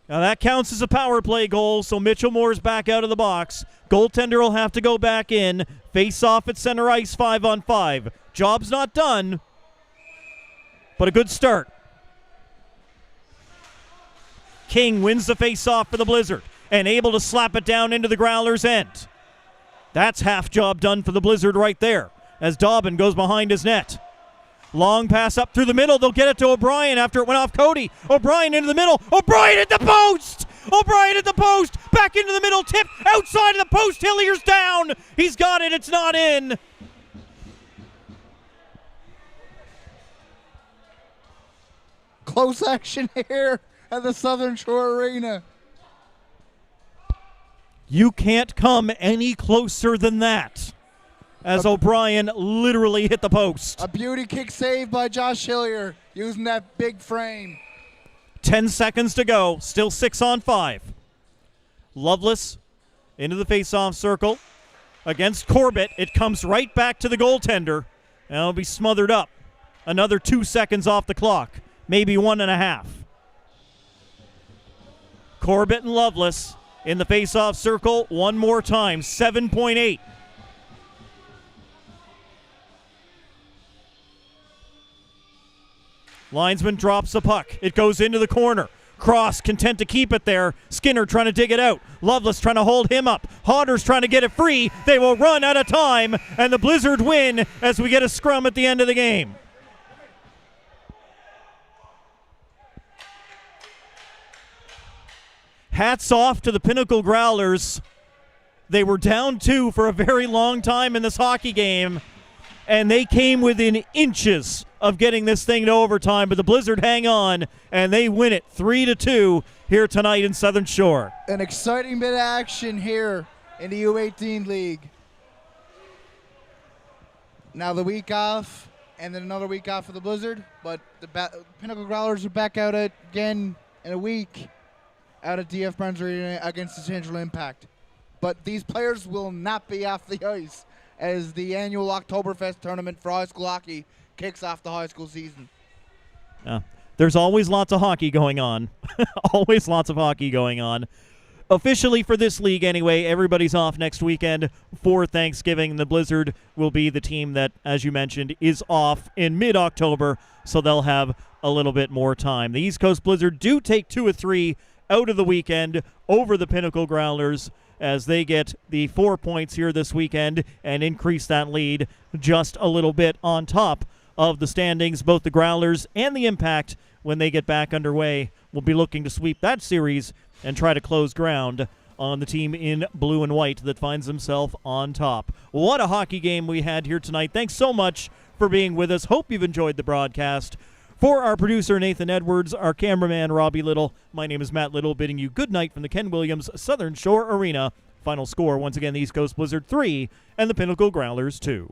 Now that counts as a power play goal, so Mitchellmore's back out of the box. Goaltender will have to go back in. Face off at center ice, 5-on-5. Job's not done, but a good start. King wins the face-off for the Blizzard and able to slap it down into the Growlers' end. That's half job done for the Blizzard right there as Dobbin goes behind his net. Long pass up through the middle. They'll get it to O'Brien after it went off Cody. O'Brien into the middle. O'Brien at the post! O'Brien at the post! Back into the middle. Tip outside of the post. Hillier's down. He's got it. It's not in. Close action here at the Southern Shore Arena. You can't come any closer than that, as O'Brien literally hit the post. A beauty kick save by Josh Hillier using that big frame. 10 seconds to go. Still 6-on-5. Loveless into the face-off circle against Corbett. It comes right back to the goaltender, and it'll be smothered up. Another 2 seconds off the clock. Maybe 1.5. Corbett and Loveless in the face-off circle one more time. 7.8. Linesman drops the puck. It goes into the corner. Cross content to keep it there. Skinner trying to dig it out. Loveless trying to hold him up. Hodder's trying to get it free. They will run out of time, and the Blizzard win as we get a scrum at the end of the game. Hats off to the Pinnacle Growlers. They were down 2 for a very long time in this hockey game, and they came within inches of getting this thing to overtime, but the Blizzard hang on, and they win it 3-2 here tonight in Southern Shore. An exciting bit of action here in the U18 League. Now the week off, and then another week off for the Blizzard, but the Pinnacle Growlers are back out again in a week out at DF Burns Arena against the Central Impact. But these players will not be off the ice as the annual Oktoberfest tournament for high school hockey kicks off the high school season. There's always lots of hockey going on. Always lots of hockey going on. Officially for this league anyway, everybody's off next weekend for Thanksgiving. The Blizzard will be the team that, as you mentioned, is off in mid-October, so they'll have a little bit more time. The East Coast Blizzard do take 2 of 3 out of the weekend over the Pinnacle Growlers as they get the 4 points here this weekend and increase that lead just a little bit on top of the standings. Both the Growlers and the Impact, when they get back underway, will be looking to sweep that series and try to close ground on the team in blue and white that finds himself on top. What a hockey game we had here tonight. Thanks so much for being with us. Hope you've enjoyed the broadcast. For our producer, Nathan Edwards, our cameraman, Robbie Little, my name is Matt Little, bidding you good night from the Ken Williams Southern Shore Arena. Final score, once again, the East Coast Blizzard 3 and the Pinnacle Growlers 2.